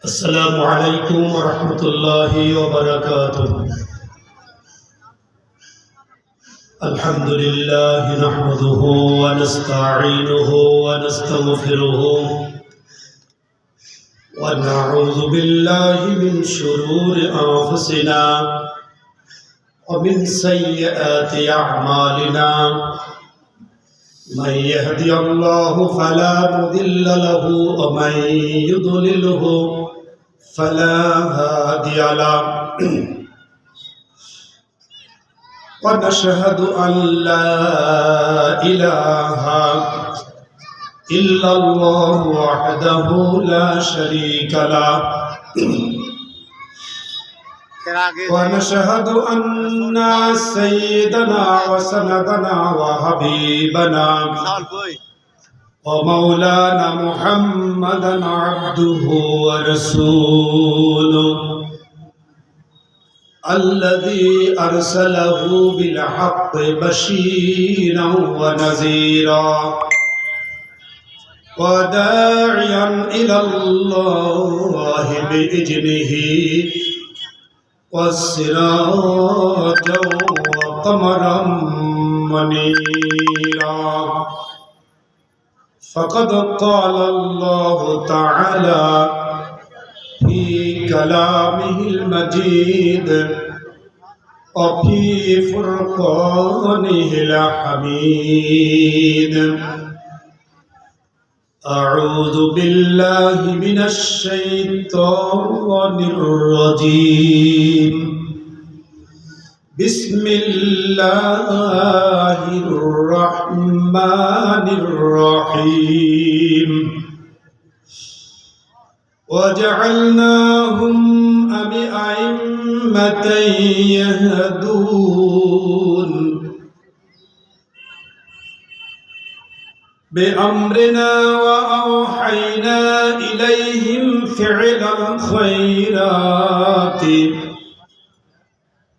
السلام عليكم ورحمة الله وبركاته. الحمد لله نحمده ونستعينه ونستغفره ونعوذ بالله من شرور أنفسنا ومن سيئات أعمالنا. من يهدي الله فلا مضل له ومن يضلله فلا هادي له. ونشهد أن لا إله إلا الله وحده لا شريك له. ونشهد أن سيدنا وسندنا وحبيبنا ومولانا محمدا عبده ورسوله الذي أرسله بالحق بشيرا ونذيرا وداعيا إلى الله بإذنه والسراجا وقمرا منيرا. فقد قال الله تعالى في كلامه المجيد وفي فرقانه الحميد. أعوذ بالله من الشيطان الرجيم. بسم الله الرحمن الرحيم. وجعلناهم أئمة يهدون بأمرنا وأوحينا إليهم فعل الخيرات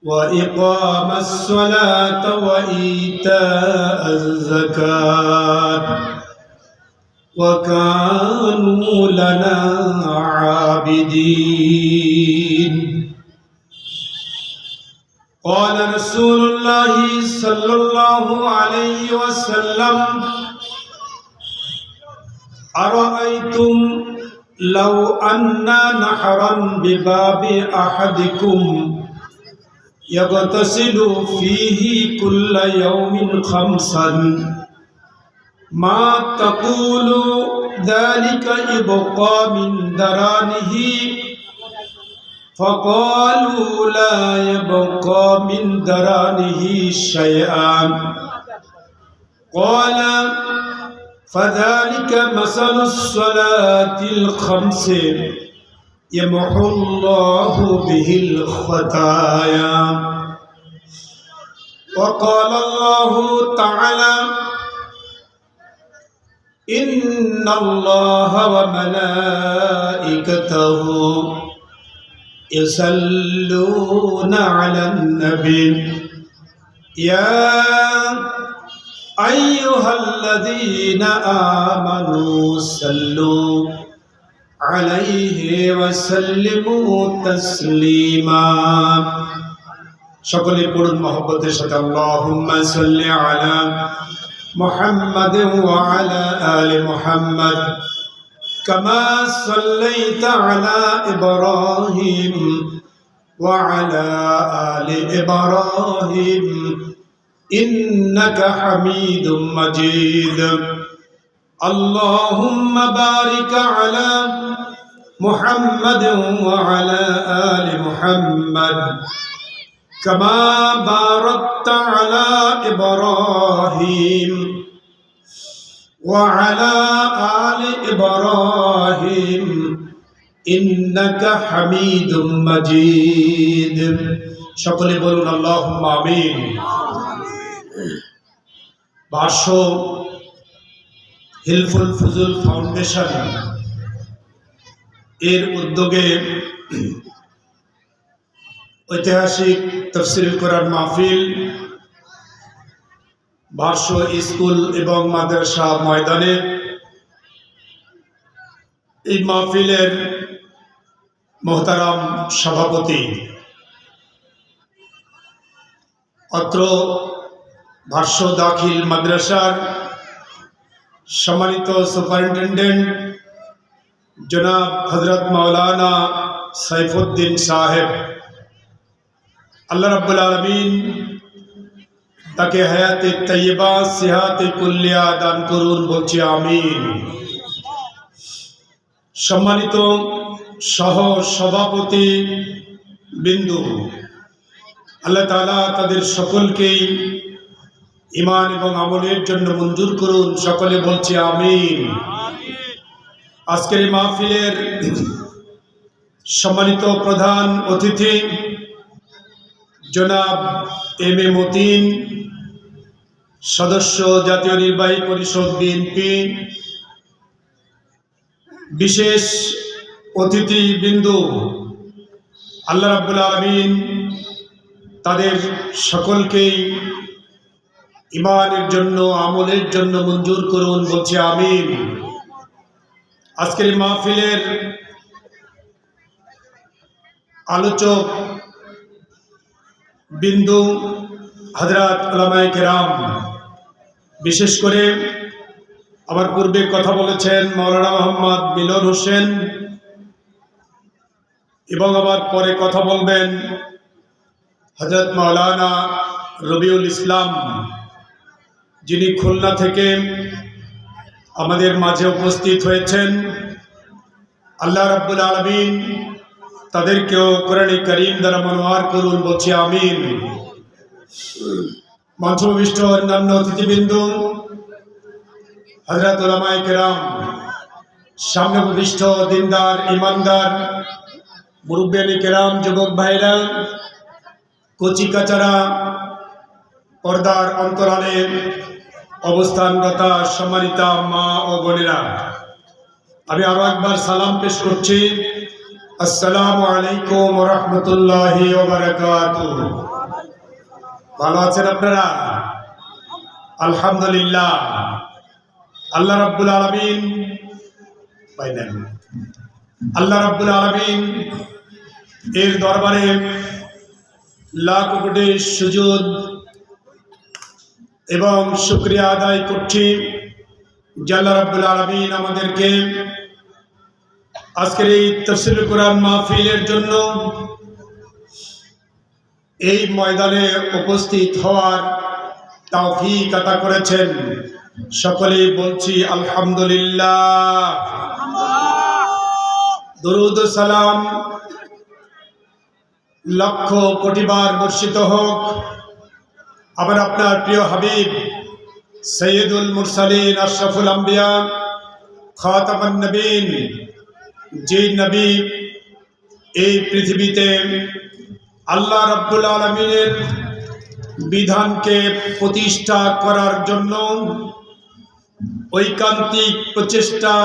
وإقام الصلاة وإيتاء الزكاة وكانوا لنا عابدين. قال رسول الله صلى الله عليه وسلم: أرأيتم لو أن نهرا بباب أحدكم يغتسل فيه كل يوم 5 ما تقول ذلك يبقى من درانه؟ فقالوا لا يبقى من درانه شيئا. قال: فذلك مثل الصلاة ال5 يمحو الله به الخطايا. وقال الله تعالى: إن الله وملائكته يصلون على النبي يا أيها الذين آمنوا صلوا عليه وسلموا تسليما. সকলে পড়ুন মহব্বতের সাথে আল্লাহুম্মা সাল্লি আলা محمد وعلى آل محمد كما صليت على إبراهيم وعلى آل إبراهيم إنك حميد مجيد. اللهم بارك على محمد وعلى آل محمد كما باركت على إبراهيم وعلى آل إبراهيم إنك حميد مجيد. সকলে বলুন আল্লাহুম্মা আমিন। ভাষ্য হিলফুল ফুজুল ফাউন্ডেশন এর উদ্যোগে ঐতিহাসিক তাফসীরুল কোরআন মাহফিল ভাষ্য স্কুল এবং মাদ্রাসা ময়দানে এই মাহফিলের মোহতারাম সভাপতি, অত্র ভাষ্য দাখিল মাদ্রাসার সম্মানিত সুপারিনটেন্ডেন্ট জনাব হযরত মাওলানা সাইফুদ্দিন সাহেব, আল্লাহ রাব্বুল আলামিন তাকে হায়াতে তাইয়্যিবা সিহাতে কুল্লিয়া দান করুন, বলছি আমিন। সম্মানিত সহ সভাপতি বিন্দু, আল্লাহ তাআলা তাদের সকলকেই ঈমান এবং আমলের জন্য মঞ্জুর করুন, সকলে বলছি আমিন। আজকের এই মাহফিলের সম্মানিত প্রধান অতিথি জনাব এম এ মতিন, সদস্য জাতীয় নির্বাহী পরিষদ বিএনপি, বিশেষ অতিথি বিন্দু, আল্লাহ রাব্বুল আলামিন তাদের সকলকেই ঈমানের জন্য আমলের জন্য মঞ্জুর করুন, বলছি আমিন। আজকের এই মাহফিলের আলোচক বিন্দু হযরত উলামায়ে কেরাম, বিশেষ করে আমার পূর্বে কথা বলেছেন মাওলানা মোহাম্মদ মিলন হোসেন, এবং আবার পরে কথা বলবেন হযরত মাওলানা রবিউল ইসলাম, যিনি খুলনা থেকে আমাদের মাঝে উপস্থিত হয়েছেন। আল্লাহ রাব্বুল আলামিন তাদেরকেও কোরআনে কারীম দ্বারা মনোয়ার করুন, বলছি আমিন। মঞ্চবিষ্ট অন্যান্য অতিথিবৃন্দ, হযরত উলামায়ে কেরাম, সামনে উপবিষ্ট দিনদার ইমানদার মুরব্বিয়ানে কেরাম, যুবক ভাইরা, কচি কাচারা, পর্দার অন্তরালে অবস্থানরতা সম্মানিতা মা ও বোনেরা, আমি আরো একবার সালাম পেশ করছি। আসসালামু আলাইকুম ওয়া রাহমাতুল্লাহি ওয়া বারাকাতুহু। ভালো আছেন আপনারা? আলহামদুলিল্লাহ। আল্লাহ রাব্বুল আলামিন এর দরবারে লাখ কোটি সুজুদ এবং শুকরিয়া আদায় করছি যে আল্লাহ রাব্বুল আলামিন আমাদেরকে আজকের এই তাফসীরুল কোরআন মাহফিলের জন্য এই ময়দানে উপস্থিত হওয়ার তৌফিক আতা করেছেন। সকলেই বলছি আলহামদুলিল্লাহ। দরুদ ও সালাম লক্ষ কোটিবার বর্ষিত হোক আবার আপনার প্রিয় হাবিব সৈয়দুল মুরসালিন আশরাফুল আম্বিয়া খাতামুন নবীন, যে নবী এই পৃথিবীতে আল্লাহ রাব্বুল আলামিনের বিধানকে প্রতিষ্ঠা করার জন্য ঐকান্তিক প্রচেষ্টা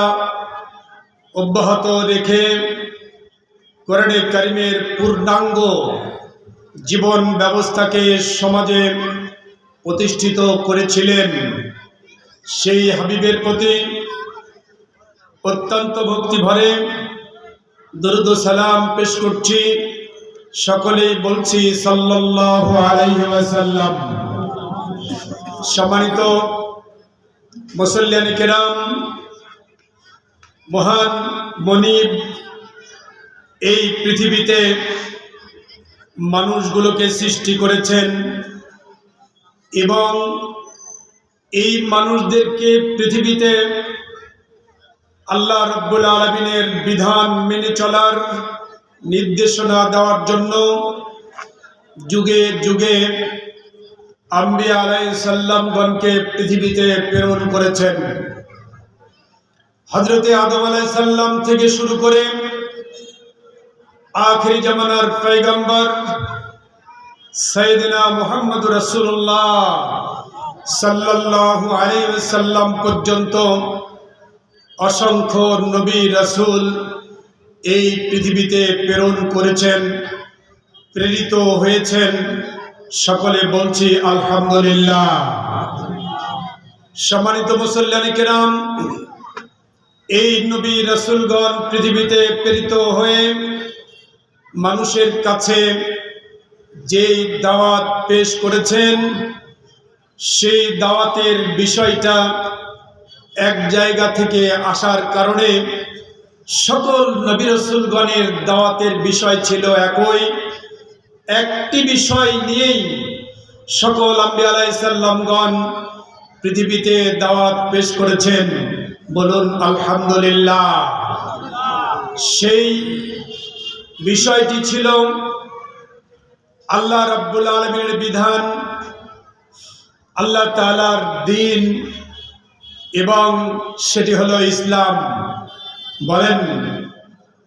অব্যাহত রেখে কোরআনে কারীমের পূর্ণাঙ্গ জীবন ব্যবস্থাকে সমাজে প্রতিষ্ঠিত করেছিলেন, সেই হাবিবের প্রতি অত্যন্ত ভক্তি ভরে দরুদ ও সালাম পেশ করছি। সকলেই বলছি সাল্লাল্লাহু আলাইহি ওয়াসাল্লাম। সম্মানিত মুসল্লিয়ানে কেরাম, মহান মনিব এই পৃথিবীতে মানুষগুলোকে সৃষ্টি করেছেন এবং এই মানুষদেরকে পৃথিবীতে আল্লাহ রাব্বুল আলামিনের বিধান মেনে চলার নির্দেশনা দেওয়ার জন্য যুগে যুগে আম্বিয়া আলাইহিস সালামগণকে পৃথিবীতে প্রেরণ করেছেন। হযরতে আদম আলাইহিস সালাম থেকে শুরু করে আখিরি জামানার পয়গম্বর সাইয়েদনা মুহাম্মদুর রাসূলুল্লাহ সাল্লাল্লাহু আলাইহি ওয়াসাল্লাম পর্যন্ত অসংখ্য নবী রাসূল এই পৃথিবীতে প্রেরণ করেছেন, প্রেরিত হয়েছেন। সকলে বলছি আলহামদুলিল্লাহ। সম্মানিত মুসল্লিয়ানে কেরাম, এই নবী রাসূলগণ পৃথিবীতে প্রেরিত হয়ে মানুষের কাছে যেই দাওয়াত পেশ করেছেন, সেই দাওয়াতের বিষয়টা এক জায়গা থেকে আসার কারণে সকল নবী রাসূলগণের দাওয়াতের বিষয় ছিল একই। একটি বিষয় নিয়েই সকল আম্বিয়া আলাইহিস সালামগণ পৃথিবীতে দাওয়াত পেশ করেছেন। বলুন আলহামদুলিল্লাহ। সেই বিষয়টি ছিল আল্লাহ রাব্বুল আলামিনের বিধান, আল্লাহ তাআলার দ্বীন, এবং সেটি হলো ইসলাম। বলেন,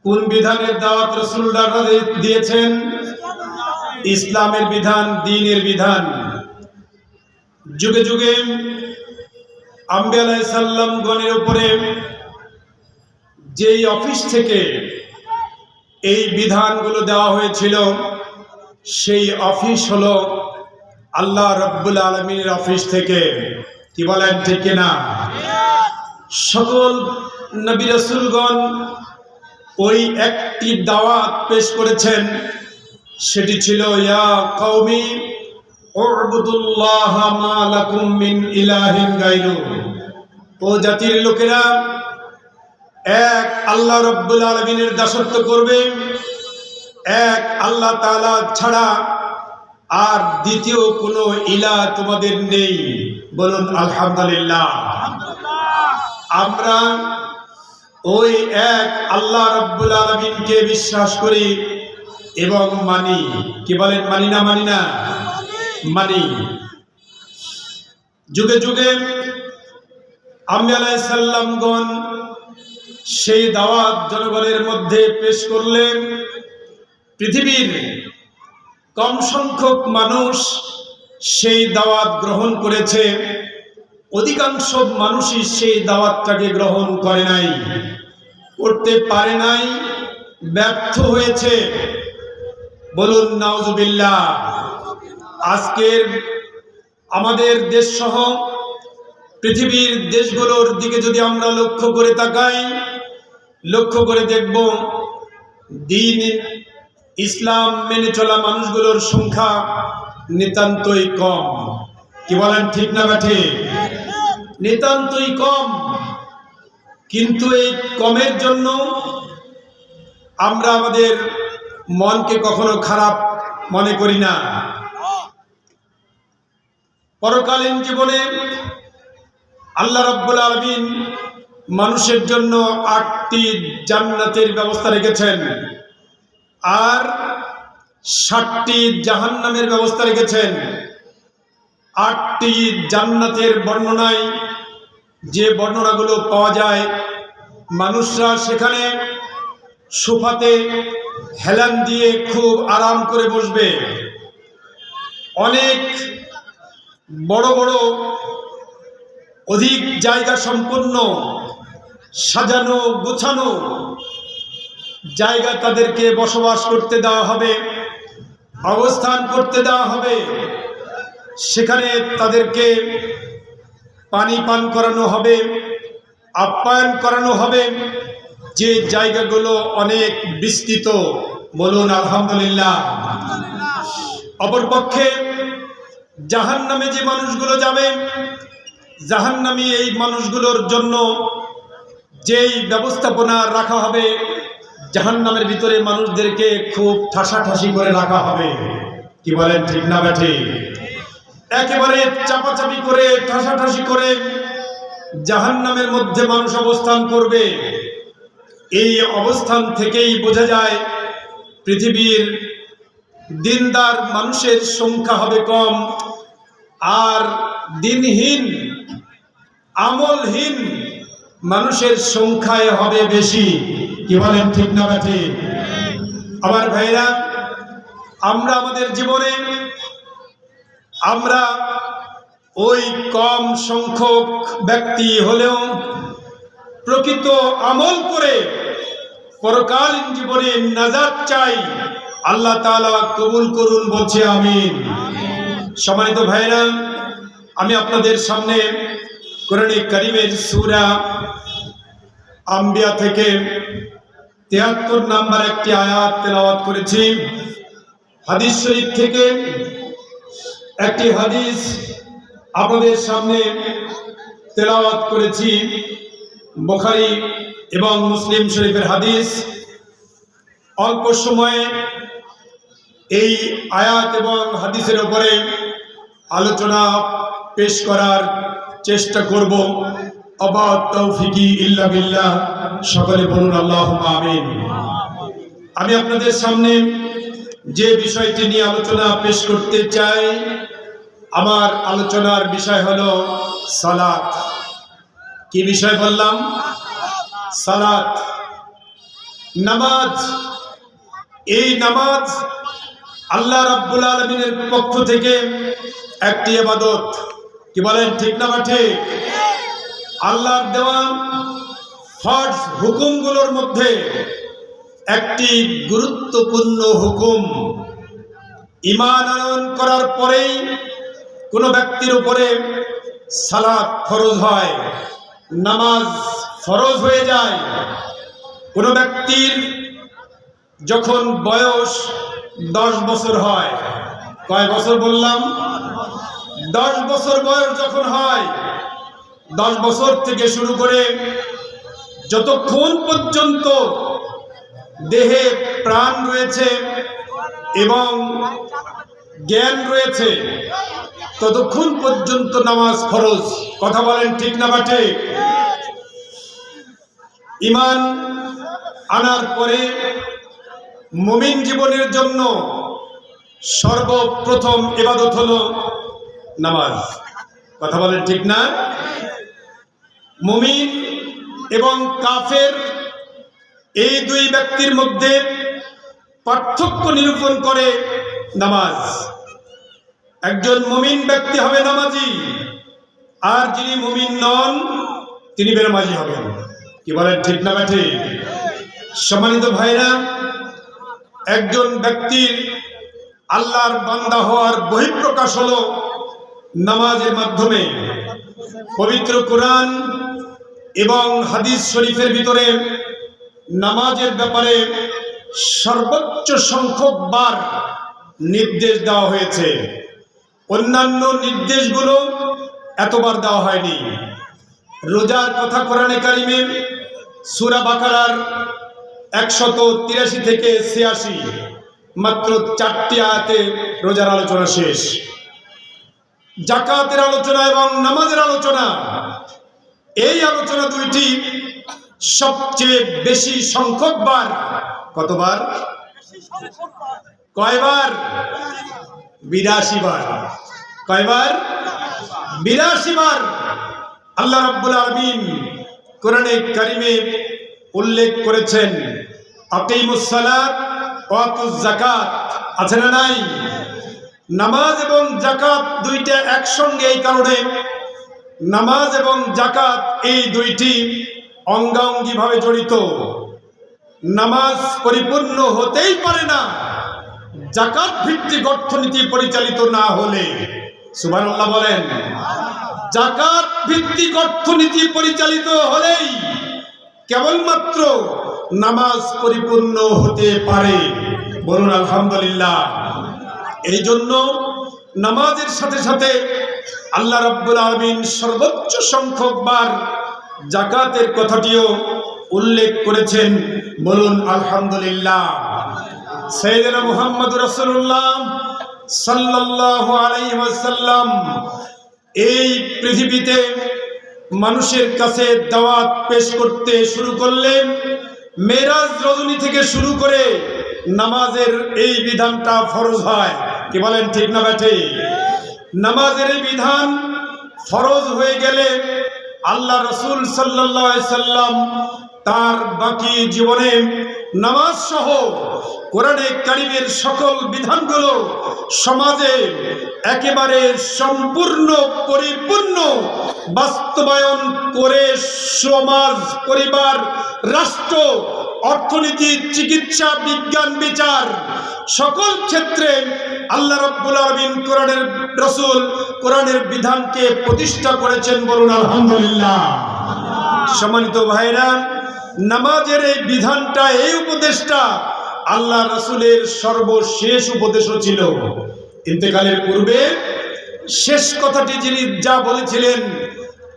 কোন বিধানের দাওয়াত রাসূলুল্লাহ দিয়েছেন? ইসলামের বিধান, দ্বীনের বিধান। যুগে যুগে আম্বিয়া আলাইহিস সালামগণের উপরে যেই অফিস থেকে এই বিধানগুলো দেওয়া হয়েছিল, সেই অফিস হলো আল্লাহ রাব্বুল আলামিনের অফিস থেকে। কি বলেন, ঠিক কিনা? সকল নবী রাসূলগণ ওই একটি দাওয়াত পেশ করেছেন, সেটি ছিল ইয়া কওমি উবুদুল্লাহ মা লাকুম মিন ইলাহিন গায়রু। ও জাতির লোকেরা, এক আল্লাহ রাব্বুল আলামিনের দাসত্ব করবে, এক আল্লাহ তাআলা ছাড়া আর দ্বিতীয় কোনো ইলাহ তোমাদের নেই। বলুন আলহামদুলিল্লাহ। আমরা ওই এক আল্লাহ রাব্বুল আলামিনকে বিশ্বাস করি এবং মানি। কি বলেন, মানি না? মানি না? মানি। যুগে যুগে আম্বিয়া আলাইহিস সালামগণ সেই দাওয়াত জনগণের মধ্যে পেশ করলেন। পৃথিবীর কম সংখ্যক মানুষ সেই দাওয়াত গ্রহণ করেছে, অধিকাংশ মানুষই সেই দাওয়াতটাকে গ্রহণ করে নাই, করতে পারে নাই, ব্যর্থ হয়েছে। বলুন নাউজুবিল্লাহ। আজকের আমাদের দেশ সহ পৃথিবীর দেশগুলোর দিকে যদি আমরা লক্ষ্য করে তাকাই, লক্ষ্য করে দেখব দ্বীন ইসলাম মেনে চলা মানুষগুলোর সংখ্যা নিতান্তই কম। কি বলেন, ঠিক না ঠিক? নিতান্তই কম। কিন্তু এই কমের জন্য আমরা আমাদের মনকে কখনো খারাপ মনে করি না। পরকালীন জীবনে আল্লাহ রাব্বুল আলামিন মানুষের জন্য 8টি জান্নাতের ব্যবস্থা রেখেছেন আর 7টি জাহান্নামের ব্যবস্থা রেখেছেন। 8টি জান্নাতের বর্ণনায় যে বর্ণনাগুলো পাওয়া যায়, মানুষরা সেখানে সোফাতে হেলান দিয়ে খুব আরাম করে বসবে। অনেক বড় বড় অধিক জায়গা সম্পন্ন সাজানো গোছানো জায়গা তাদেরকে বসবাস করতে দেওয়া হবে, অবস্থান করতে দেওয়া হবে। সেখানে তাদেরকে পানি পান করানো হবে, আপ্যায়ন করানো হবে। যে জায়গাগুলো অনেক বিস্তৃত। বলুন আলহামদুলিল্লাহ। অপরপক্ষে জাহান্নামে যে মানুষগুলো যাবে, জাহান্নামী এই মানুষগুলোর জন্য যেই ব্যবস্থাপনা রাখা হবে, জাহান্নামের ভিতরে মানুষদেরকে খুব ঠাসাঠাসি করে রাখা হবে। কি বলেন, ঠিক না ঠিক? একেবারে চাপাচাপি করে, ঠাসাঠাসি করে জাহান্নামের মধ্যে মানুষ অবস্থান করবে। এই অবস্থান থেকেই বোঝা যায় পৃথিবীর দিনদার মানুষের সংখ্যা হবে কম, আর দিনহীন আমলহীন মানুষের সংখ্যায় হবে বেশি। কি বলেন, ঠিক না ঠিক? আমার ভাইরা, আমরা আমাদের জীবনে আমরা ওই কম সংখ্যক ব্যক্তি হলেও প্রকৃত আমল করে পরকালীন জীবনে নাজাত চাই। আল্লাহ তাআলা কবুল করুন, বলছে আমিন। সম্মানিত ভাইরা, আমি আপনাদের সামনে কোরআনে কারীমের সূরা আম্বিয়া থেকে 73 নম্বর একটি আয়াত তেলাওয়াত করেছি। হাদিস শরীফ থেকে একটি হাদিস আপনাদের সামনে তেলাওয়াত করেছি, বুখারী এবং মুসলিম শরীফের হাদিস। অল্প সময়ে এই আয়াত এবং হাদিসের উপরে আলোচনা পেশ করার চেষ্টা করব। অবা তৌফিকি ইল্লা বিল্লাহ, সকলে বলুন আল্লাহুম্মা আমিন। আমি আপনাদের সামনে যে বিষয়টি নিয়ে আলোচনা পেশ করতে চাই, আমার আলোচনার বিষয় হলো সালাত। কি বিষয় বললাম? সালাত, নামাজ। এই নামাজ আল্লাহ রাব্বুল আলামিনের পক্ষ থেকে একটি ইবাদত। কি বলেন, ঠিক না ঠিক? আল্লাহর দেওয়া ফরজ হুকুমগুলোর মধ্যে একটি গুরুত্বপূর্ণ হুকুম। ঈমান আনয়ন করার পরেই কোনো ব্যক্তির উপরে সালাত ফরজ হয়, নামাজ ফরজ হয়ে যায়। কোনো ব্যক্তির যখন বয়স 10 বছর হয়, কয় বছর বললাম? 10 বছর বয়স যখন হয়, 10 বছর থেকে শুরু করে যতক্ষণ পর্যন্ত দেহে প্রাণ রয়েছে এবং জ্ঞান রয়েছে, ততক্ষণ পর্যন্ত নামাজ ফরজ। কথা বলেন, ঠিক না ঠিক? ঈমান আনার পরে মুমিন জীবনের জন্য সর্বপ্রথম ইবাদত হলো নামাজ। কথা বলেন, ঠিক না? মুমিন এবং কাফের এই দুই ব্যক্তির মধ্যে পার্থক্য নিরূপণ করে নামাজ। একজন মুমিন ব্যক্তি হবে নামাজি, আর যিনি মুমিন নন তিনি বেনামাজি হবেন। কি বলেন, ঠিক না ঠিক? সম্মানিত ভাইরা, একজন ব্যক্তির আল্লাহর বান্দা হওয়ার বহিঃপ্রকাশ হলো নামাজের মাধ্যমে। পবিত্র কোরআন এবং হাদিস শরীফের ভিতরে নামাজের ব্যাপারে সর্বোচ্চ সংখ্যক বার নির্দেশ দেওয়া হয়েছে। অন্যান্য নির্দেশগুলো এতবার দেওয়া হয়নি। রোজার কথা কোরআনে কারিমে সূরা বাকারার 183 থেকে 86, মাত্র 4টি আয়াতে রোজার আলোচনা শেষ। যাকাতের আলোচনা এবং নামাজের আলোচনা, এই আলোচনা দুইটি সবচেয়ে বেশি সংখ্যক বার। কতবার? কয়বার? 82 বার। কয়বার? 82 বার আল্লাহ রাব্বুল আলামিন কোরআনে কারিমে উল্লেখ করেছেন। আকিমুস সালাত ওয়া আতুজ যাকাত, আছে না নাই? নামাজ এবং যাকাত দুইটা একসঙ্গে, এই কারণে নামাজ এবং যাকাত এই দুইটি অঙ্গাঙ্গিভাবে জড়িত। নামাজ পরিপূর্ণ হতেই পারে না যাকাত ভিত্তিক অর্থনীতি পরিচালিত না হলে। সুবহানাল্লাহ বলেন। যাকাত ভিত্তিক অর্থনীতি পরিচালিত হলেই কেবলমাত্র নামাজ পরিপূর্ণ হতে পারে। বলুন আলহামদুলিল্লাহ। এই জন্য নামাজের সাথে সাথে আল্লাহ রাব্বুল আলামিন সর্বোচ্চ সংখ্যক বার যাকাতের কথাটিও উল্লেখ করেছেন। বলুন আলহামদুলিল্লাহ। সাইয়েদনা মুহাম্মদুর রাসূলুল্লাহ সাল্লাল্লাহু আলাইহি ওয়াসাল্লাম এই পৃথিবীতে মানুষের কাছে দাওয়াত পেশ করতে শুরু করলেন। মেরাজ রজনী থেকে শুরু করে নামাজের এই বিধানটা ফরজ হয়। কি বলেন, ঠিক না ঠিক? নামাজের এই বিধান ফরজ হয়ে গেলে আল্লাহ রাসূল সাল্লাল্লাহু আলাইহি সাল্লাম তার বাকি জীবনে নামাজ সহ কোরআনে কারিমের সকল বিধানগুলো সমাজে একেবারে সম্পূর্ণ পরিপূর্ণ বাস্তবায়ন করে সমাজ, পরিবার, রাষ্ট্র, অর্থনীতি, চিকিৎসা, বিজ্ঞান, বিচার সকল ক্ষেত্রে আল্লাহ রাব্বুল আলামিন কোরআনের রাসূল কোরআনের বিধানকে প্রতিষ্ঠা করেছেন। বলুন আলহামদুলিল্লাহ। সম্মানিত ভাইরা, নামাজের এই বিধানটা, এই উপদেশটা আল্লাহ রাসূলের সর্বশেষ উপদেশও ছিল। ইন্তেকালের পূর্বে শেষ কথাটি যিনি যা বলেছিলেন,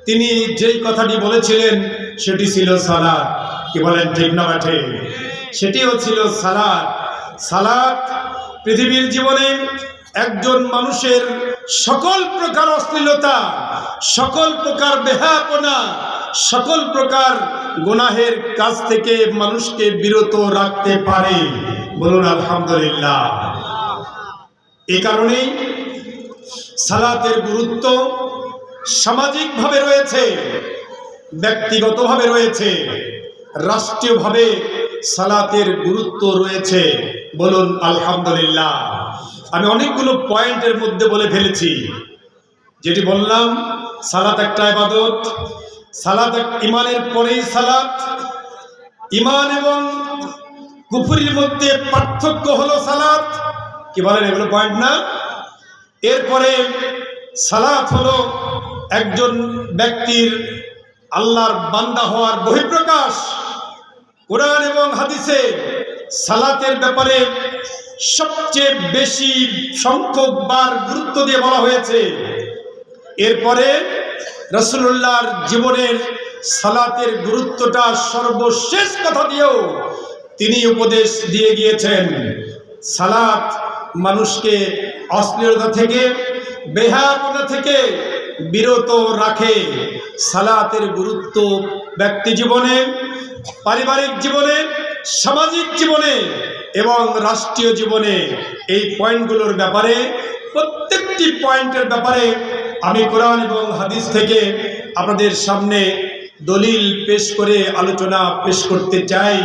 তিনি যেই কথাটি বলেছিলেন সেটি ছিল সালাত। কি বলেন, ঠিক না বাঠে? সেটিও ছিল সালাত। সালাত পৃথিবীর জীবনে একজন মানুষের সকল প্রকার অশ্লীলতা, সকল প্রকার বেহায়াপনা, সকল প্রকার গুনাহের কাজ থেকে মানুষকে বিরত রাখতে পারে। বলুন আলহামদুলিল্লাহ। এই কারণেই সালাতের গুরুত্ব সামাজিকভাবে রয়েছে, ব্যক্তিগতভাবে রয়েছে, রাষ্ট্রীয়ভাবে সালাতের গুরুত্ব রয়েছে। বলুন আলহামদুলিল্লাহ। আমি অনেকগুলো পয়েন্টের মধ্যে বলে ফেলেছি। যেটি বললাম, সালাত একটা ইবাদত, সালাত ইমানের পরেই সালাত। ইমান এবং কুফরির মধ্যে পার্থক্য হলো সালাত। কি বলেন, এগুলো পয়েন্ট না? এরপরে সালাত হলো একজন ব্যক্তির আল্লাহর বান্দা হওয়ার বহিঃপ্রকাশ। কোরআন এবং হাদিসে সালাতের ব্যাপারে সবচেয়ে বেশি সংখ্যক বার গুরুত্ব দিয়ে বলা হয়েছে। এরপরে রাসূলুল্লাহর জীবনের সালাতের গুরুত্বটা সর্বশেষ কথা দিয়েও তিনি উপদেশ দিয়ে গিয়েছেন। সালাত মানুষকে অশ্লীলতা থেকে, বেহায়াপনা থেকে বিরত রাখে। সালাতের গুরুত্ব ব্যক্তি জীবনে, পারিবারিক জীবনে, সামাজিক জীবনে এবং রাষ্ট্রীয় জীবনে, এই পয়েন্টগুলোর ব্যাপারে, প্রত্যেকটি পয়েন্টের ব্যাপারে আমি কোরআন এবং হাদিস থেকে আপনাদের সামনে দলিল পেশ করে আলোচনা পেশ করতে চাই।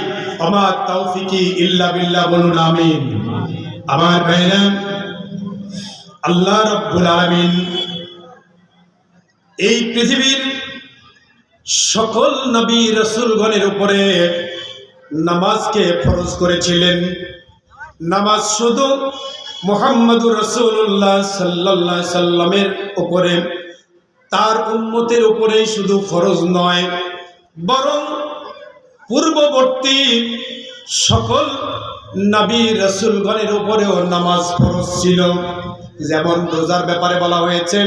আমার তৌফিকি ইল্লা বিল্লাহ। বলুন আমিন। আমার ভাইরা, আল্লাহ রাব্বুল আলামিন এই পৃথিবীর সকল নবী রাসূলগণের উপরে নামাজকে ফরজ করেছিলেন। নামাজ শুধু মুহাম্মদুর রাসূলুল্লাহ সাল্লাল্লাহু আলাইহি সাল্লামের উপরে, তার উম্মতের উপরেই শুধু ফরজ নয়, বরং পূর্ববর্তী সকল নবী রাসূলগণের উপরেও নামাজ ফরজ ছিল। যেমন রোজার ব্যাপারে বলা হয়েছে,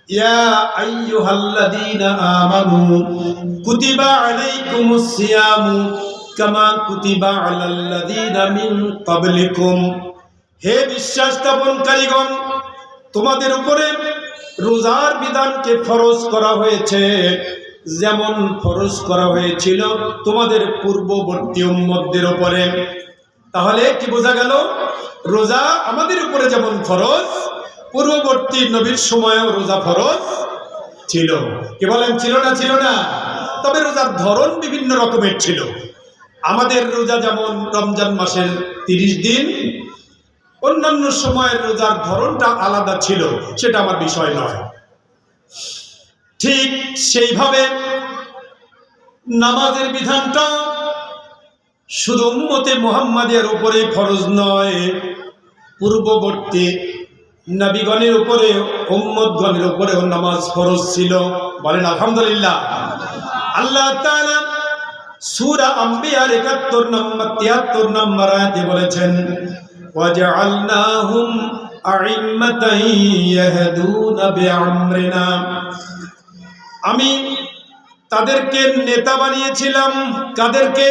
ইয়া আইয়ুহাল্লাযীনা আমানু কুতিবা আলাইকুমুস সিয়ামু কামা কুতিবা আলাল্লাযীনা মিন ক্বাবলিকুম। হে বিশ্বাস স্থাপনকারীগণ, তোমাদের উপরে রোজার বিধানকে ফরজ করা হয়েছে যেমন ফরজ করা হয়েছিল তোমাদের পূর্ববর্তী উম্মতদের উপরে। তাহলে কি বোঝা গেল? রোজা আমাদের উপরে যেমন ফরজ, পূর্ববর্তী নবীর সময়ও রোজা ফরজ ছিল। কি বলেন, ছিল না? ছিল না? তবে রোজার ধরন বিভিন্ন রকমের ছিল। আমাদের রোজা যেমন রমজান মাসের 30 দিন, অন্যান্য সময়ের রোজার ধরনটা আলাদা ছিল, সেটা আমার বিষয় নয়। ঠিক সেইভাবে নামাজের বিধানটা শুধু উম্মতে মুহাম্মাদের উপরে ফরজ নয়, পূর্ববর্তী নবীগণের উপরে, উম্মতগণের উপরেও নামাজ ফরজ ছিল। বলেন আলহামদুলিল্লাহ। আল্লাহ তাআলা সূরা আম্বিয়ার 73 নম্বর আয়াতে বলেছেন, ওয়াজআলনাহুম আইম্মাতান ইয়াহদুনা বিআমরিনা। আমি তাদেরকে নেতা বানিয়েছিলাম। কাদেরকে?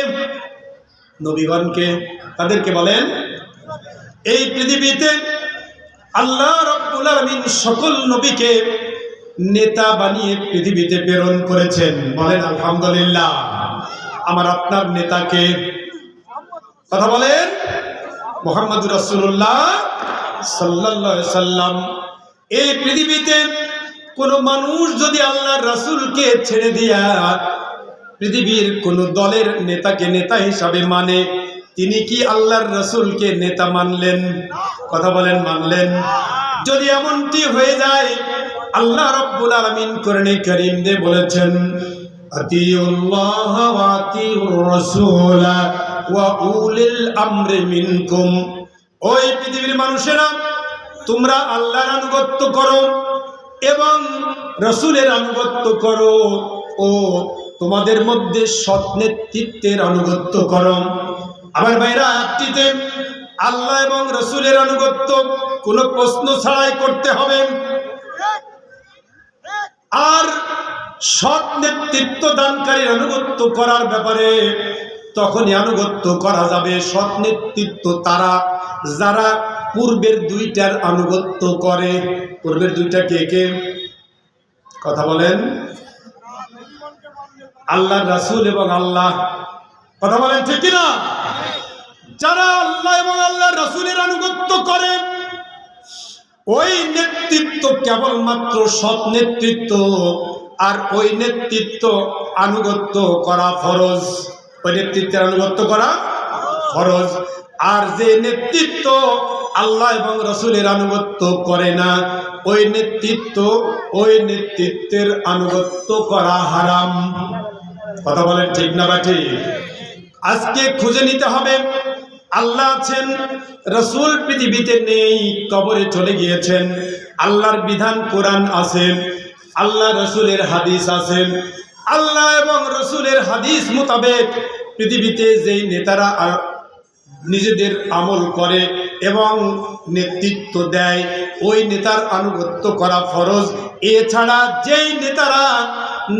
নবীগণকে। তাদেরকে বলেন, এই পৃথিবীতে আল্লাহ রাব্বুল আলামিন সকল নবীকে নেতা বানিয়ে পৃথিবীতে প্রেরণ করেছেন। বলেন আলহামদুলিল্লাহ। আমার আপনার নেতাকে কথা বলেন, মুহাম্মদুর রাসূলুল্লাহ সাল্লাল্লাহু আলাইহি সাল্লাম। এই পৃথিবীতে কোন মানুষ যদি আল্লাহর রাসূলকে ছেড়ে দিয়া পৃথিবীর কোন দলের নেতাকে নেতা হিসাবে মানে, তিনি কি আল্লাহর রাসূলকে নেতা মানলেন? কথা বলেন, মানলেন? যদি এমনটি হয়ে যায়, আল্লাহ রাব্বুল আলামিন কোরআনে কারীম দিয়ে বলেছেন, আতিউল্লাহ ওয়া আতিউর রাসূল ওয়া উলিল আমরি মিনকুম। ওই পৃথিবীর মানুষেরা, তোমরা আল্লাহর আনুগত্য করো এবং রাসূলের আনুগত্য করো ও তোমাদের মধ্যে সৎ নেতৃত্বের আনুগত্য করো। আমার ভাইরা, আয়াতটিতে আল্লাহ এবং রাসূলের আনুগত্য কোনো প্রশ্ন ছাড়াই করতে হবে। আর সৎ নেতৃত্ব দানকারীর আনুগত্য করার ব্যাপারে তখনই আনুগত্য করা যাবে সৎ নেতৃত্ব তারা যারা পূর্বের দুইটার আনুগত্য করে। পূর্বের দুইটা কে কে? কথা বলেন। আল্লাহ, রাসূল এবং আল্লাহ। কথা বলেন ঠিক কিনা? যারা আল্লাহ এবং আল্লাহ রাসূলের আনুগত্য করে ওই নেতৃত্ব কেবলমাত্র সৎ নেতৃত্ব, আর ওই নেতৃত্ব আনুগত্য করা ফরজ। ওই নেতৃত্বের আনুগত্য করা ফরজ। আর যে নেতৃত্ব আল্লাহ এবং রাসূলের আনুগত্য করে না ওই নেতৃত্বের আনুগত্য করা হারাম। কথা বলেন ঠিক না বাটি? আজকে খুঁজে নিতে হবে। আল্লাহ আছেন, রাসূল পৃথিবীতে নেই, কবরে চলে গিয়েছেন। আল্লাহর বিধান কোরআন আছে, আল্লাহ রাসূলের হাদিস আছে। আল্লাহ এবং রাসূলের হাদিস মোতাবেক পৃথিবীতে যেই নেতারা নিজেদের আমল করে এবং নেতৃত্ব দেয় ওই নেতার আনুগত্য করা ফরজ। এছাড়া যেই নেতারা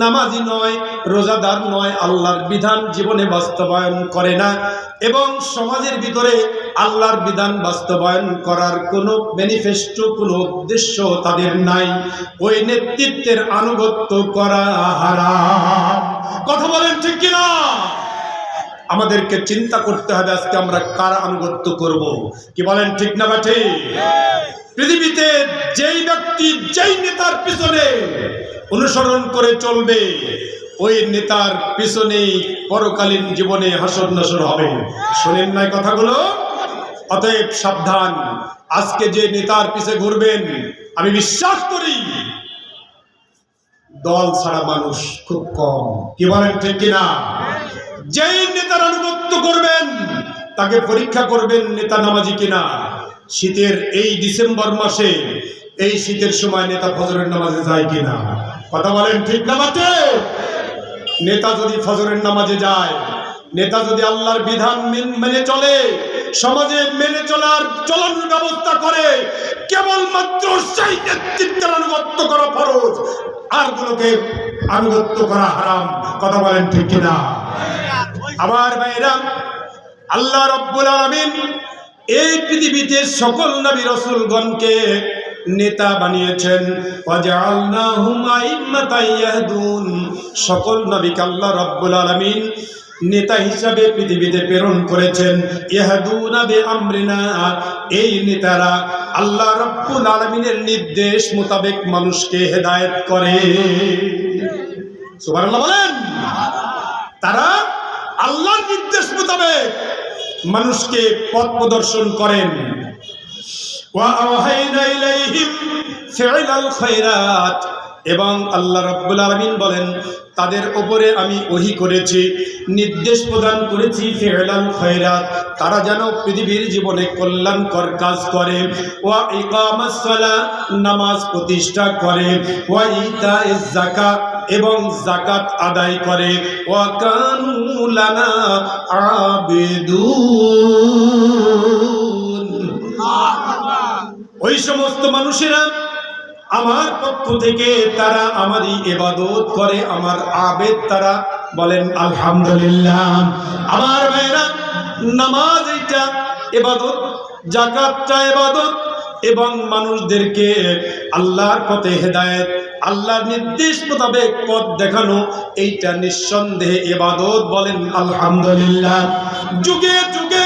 নামাজি নয়, রোজাদার নয়, আল্লাহর বিধান জীবনে বাস্তবায়ন করে না এবং সমাজের ভিতরে আল্লাহর বিধান বাস্তবায়ন করার কোনো ম্যানিফেস্টো, কোনো উদ্দেশ্য তাদের নাই, ওই নেতৃত্বের আনুগত্য করা হারাম। কথা বলেন ঠিক কিনা? আমাদেরকে চিন্তা করতে হবে আজকে আমরা কার আনুগত্য করব। কি বলেন ঠিক না বাঠে? পৃথিবীতে যেই ব্যক্তি যেই নেতার পিছনে অনুসরণ করে চলবে ওই নেতার পিছনেই পরকালীন জীবনে হাসর নাসর হবে। শোনেন নাই কথাগুলো? অতএব সাবধান। আজকে যে নেতার পিছে ঘুরবেন আমি বিশ্বাস করি দল ছাড়া মানুষ খুব কম। কি বলেন ঠিক কিনা? যেই নেতার আনুগত্য করবেন তাকে পরীক্ষা করবেন নেতা নামাজি কিনা। শীতের এই ডিসেম্বর মাসে, এই শীতের সময় নেতা ফজরের নামাজে যায় কিনা? কথা বলেন ঠিক না বাটে? নেতা যদি ফজরের নামাজে যায়, নেতা যদি আল্লাহর বিধান মেনে চলে, সমাজে মেনে চলার ব্যবস্থা করে, কেবলমাত্র সেই নেতৃত্বের আনুগত্য করা ফরজ, আর গুলোকে আনুগত্য করা হারাম। কথা বলেন ঠিক কিনা? আমার ভাইরা, আল্লাহ রাব্বুল আলামিন এই পৃথিবীতে সকল নবী রাসূলগণকে নেতা বানিয়েছেন। ওয়াজআলনাহুম আইম্মাতান ইয়াহদুন। সকল নবীকে আল্লাহ রাব্বুল আলামিন নেতা হিসাবে পৃথিবীতে প্রেরণ করেছেন। ইয়াহদুনা বিআমরিনা। এই নেতারা আল্লাহ রাব্বুল আলামিনের নির্দেশ মোতাবেক মানুষকে হেদায়েত করে। সুবহানাল্লাহ বলেন। তারা আল্লাহর নির্দেশ মোতাবেক মানুষকে পথ প্রদর্শন করেন। ওয়া আওহাইনা ইলাইহিম ফি'লাল খায়রাত। এবং আল্লাহ রাব্বুল আলামিন বলেন তাদের উপরে আমি ওহী করেছি, নির্দেশ প্রদান করেছি ফি'লাল খায়রাত, তারা যেন পৃথিবীর জীবনে কল্যাণকর কাজ করে। ওয়া ইকামাস সালাহ, নামাজ প্রতিষ্ঠা করে। ওয়া ইতাইজ যাকাত, এবং যাকাত আদায় করে। ওয়া কানু লানা আবিদুন। ওই সমস্ত মানুষেরা আমার পক্ষ থেকে তারা আমারই ইবাদত করে, আমার আবেদ তারা। বলেন আলহামদুলিল্লাহ। আমার ভাইরা, নামাজ এটা ইবাদত, যাকাতটা ইবাদত, এবং মানুষদেরকে আল্লাহর পথে হেদায়েত, আল্লাহর নির্দেশ মোতাবেক পথ দেখানো, এইটা নিঃসন্দেহে ইবাদত। বলেন আলহামদুলিল্লাহ। যুগে যুগে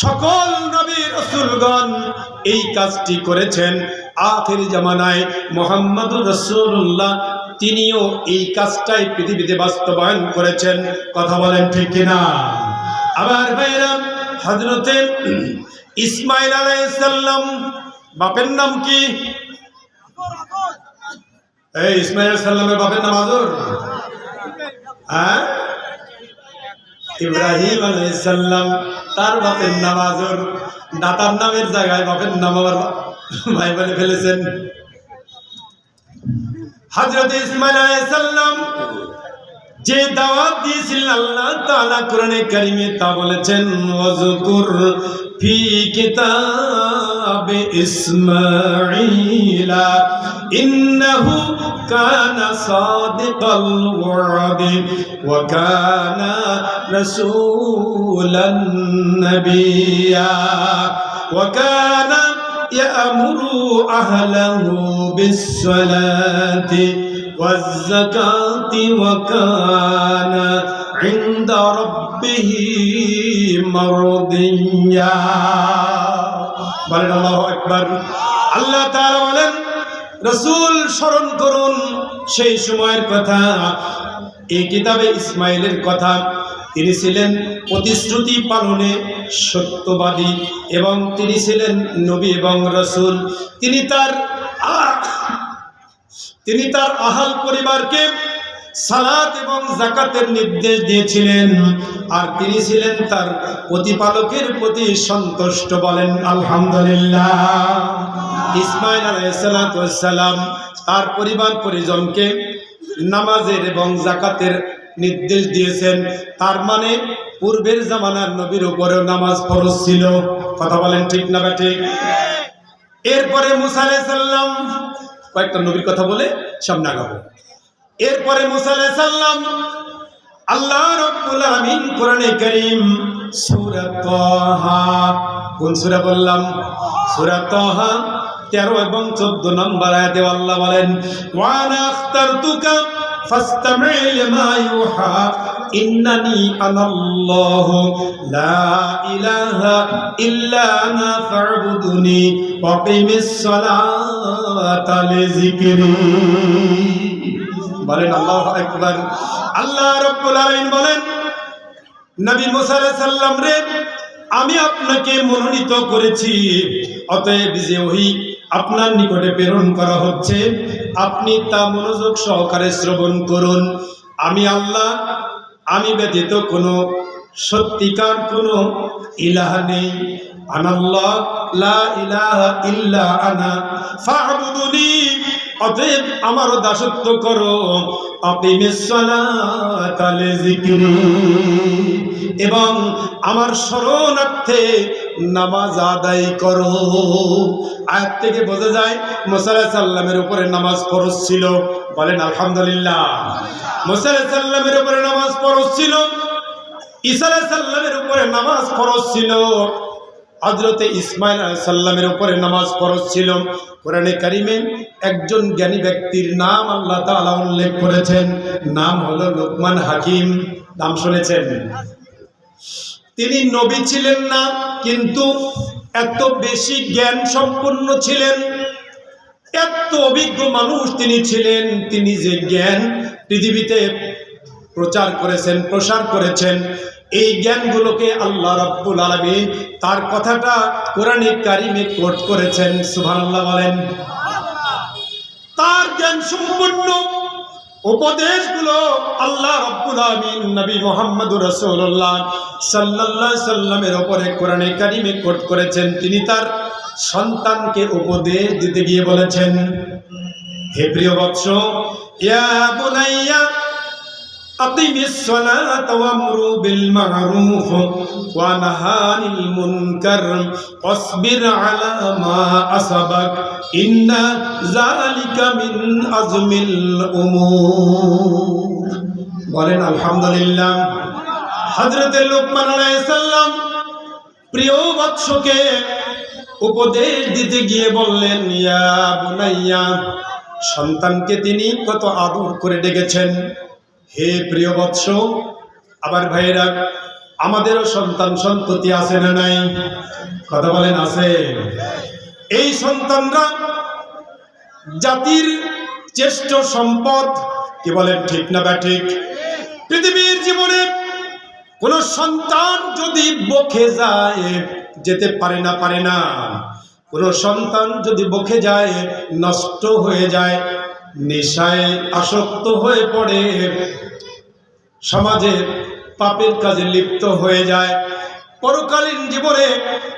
সকল নবী রাসূলগণ এই কাজটি করেছেন। আখির জামানায় মুহাম্মদুর রাসূলুল্লাহ তিনিও এই কাজটাই পৃথিবীতে বাস্তবায়ন করেছেন। কথা বলেন ঠিক কিনা? আবার ভাইরা, হযরতে ইসমাঈল আলাইহিস সালাম বাপের নাম কি? এই ইসমাঈল আলাইহিস সালামের বাপের নাম আযর? হ্যাঁ, ইব্রাহিম আলাইহিস সালাম, তার বাপের নাম আযর। দাতার নামের জায়গায় বাপের নাম আবার ভাই বলে ফেলেছেন। হযরত ইসমাঈল আলাইহিস সালাম যে দাওয়াত দিয়েছিলেন আল্লাহ তাআলা কোরআনে কারিমে তা বলেছেন, ওয়াজকুর ফি কিতাবে ইসমাঈলা ইন্নাহু কানা সাদিকাল ওয়াদি ওয়া কানা রাসূলান নাবিয়্যা ওয়া কানা ইয়ামুরু আহলাহু বিস-সালাতি والزكاة وكان عند ربه مرضيا বলেন আল্লাহু আকবার। আল্লাহ তাআলা বলেন, রাসূল স্মরণ করুন সেই সময়ের কথা, এই কিতাবে ইসমাঈলের কথা। তিনি ছিলেন প্রতিশ্রুতি পালনে সত্যবাদী এবং তিনি ছিলেন নবী এবং রাসূল। তিনি তার আহাল পরিবারকে সালাত এবং যাকাতের নির্দেশ দিয়েছিলেন, আর তিনি ছিলেন তার প্রতিপালকের প্রতি সন্তুষ্ট। বলেন আলহামদুলিল্লাহ। ইসমাঈল আলাইহিস সালাম তার পরিবার পরিজনকে নামাজের এবং যাকাতের নির্দেশ দিয়েছেন। তার মানে পূর্বের জামানার নবীর উপরেও নামাজ ফরজ ছিল। কথা বলেন ঠিক না ঠিক? এরপরে মুসা আলাইহিস সালাম, কয়েকটা নবীর কথা বলে সামনে আগাবো। এরপরে মুসা আলাইহিস সালাম আল্লাহ রাব্বুল আলামিন কোরআনে কারীম সূরা তাহা, কোন সূরা বললাম? সূরা তাহা 13 এবং 14 নম্বর আয়াতে আল্লাহ বলেন, ওয়া আনা আখতারতুকা ফাসতামি' লিমা ইউহা ইন্নানি আনাল্লাহু লা ইলাহা ইল্লা আনা ফা'বুদুনি ওয়া কিমিস সালাতা লিযিকরি। বলেন আল্লাহু আকবার। আল্লাহ রাব্বুল আলামিন বলেন, নবী মুসা আলাইহিস সালাম রে, আমি আপনাকে মনোনীত করেছি, অতএব যে ওহী আপনার নিকটে প্রেরণ করা হচ্ছে আপনি তা মনোযোগ সহকারে শ্রবণ করুন। আমি আল্লাহ, আমি ব্যতীত কোনো সত্যিকার কোনো ইলাহ নেই। আনাল্লাহ লা ইলাহা ইল্লা আনা ফা'বুদুনি, অতএব আমারও দাসত্ব করো। আকিমিস সালাতা লিযিকরি, এবং আমার শরণার্থে নামাজ আদায় করো। আয়াত থেকে বোঝা যায় মুসা আলাইহিস সালামের উপরে নামাজ ফরজ ছিল। বলেন আলহামদুলিল্লাহ। মুসা আলাইহিস সালামের উপরে নামাজ ফরজ ছিল, ঈসা আলাইহিস সালামের উপরে নামাজ ফরজ ছিল, হযরতে ইসমাঈল আলাইহিস সালামের উপরে নামাজ ফরজ ছিল। কোরআনে কারিমে একজন জ্ঞানী ব্যক্তির নাম আল্লাহ তাআলা উল্লেখ করেছেন, নাম হলো লোকমান হাকিম। নাম শুনেছেন? তিনি নবী ছিলেন না, কিন্তু এত বেশি জ্ঞান সম্পন্ন ছিলেন, এত অভিজ্ঞ মানুষ তিনি ছিলেন। তিনি যে জ্ঞান পৃথিবীতে প্রচার করেছেন, প্রসার করেছেন, এই জ্ঞানগুলোকে আল্লাহ রাব্বুল আলামিন তার কথাটা কোরআনে কারিমে কোট করেছেন। সুবহানাল্লাহ বলেন। তার জ্ঞান সম্পন্ন উপদেশগুলো আল্লাহ রাব্বুল আলামিন নবী মুহাম্মদুর রাসূলুল্লাহ সাল্লাল্লাহু আলাইহি সাল্লামের উপরে কোরআনে কারিমে কোট করেছেন। তিনি তার সন্তানকে উপদেশ দিতে গিয়ে বলেছেন, হে প্রিয় বৎস, ইয়া বুনাইয়া আকিমিস সালাতা ওয়ামরু বিল মা'রুফ ওয়া নাহা আনিল মুনকার ওয়াসবির আলা মা আসাবাক ইন্না যালিকা মিন আজমিল উমুর। বলেন আলহামদুলিল্লাহ। হযরতে লোকমান আলাইহিস সালাম প্রিয় বৎসকে উপদেশ দিতে গিয়ে বললেন, ইয়া বুনাইয়া, সন্তানকে তিনি কত আদর করে ডেকেছেন, হে প্রিয় বৎস। আবার ভাইরা, আমাদেরও সন্তান সন্ততি আছে না নাই? কথা বলেন আছে। এই সন্তানরা জাতির শ্রেষ্ঠ সম্পদ। কি বলেন ঠিক না ঠিক? পৃথিবীর জীবনে কোন সন্তান যদি বকে যায়, যেতে পারে না, কোন সন্তান যদি বকে যায়, নষ্ট হয়ে যায়, নেশায় আসক্ত হয়ে পড়ে, সমাজে পাপের কাজে লিপ্ত হয়ে যায়, পরকালীন জীবনে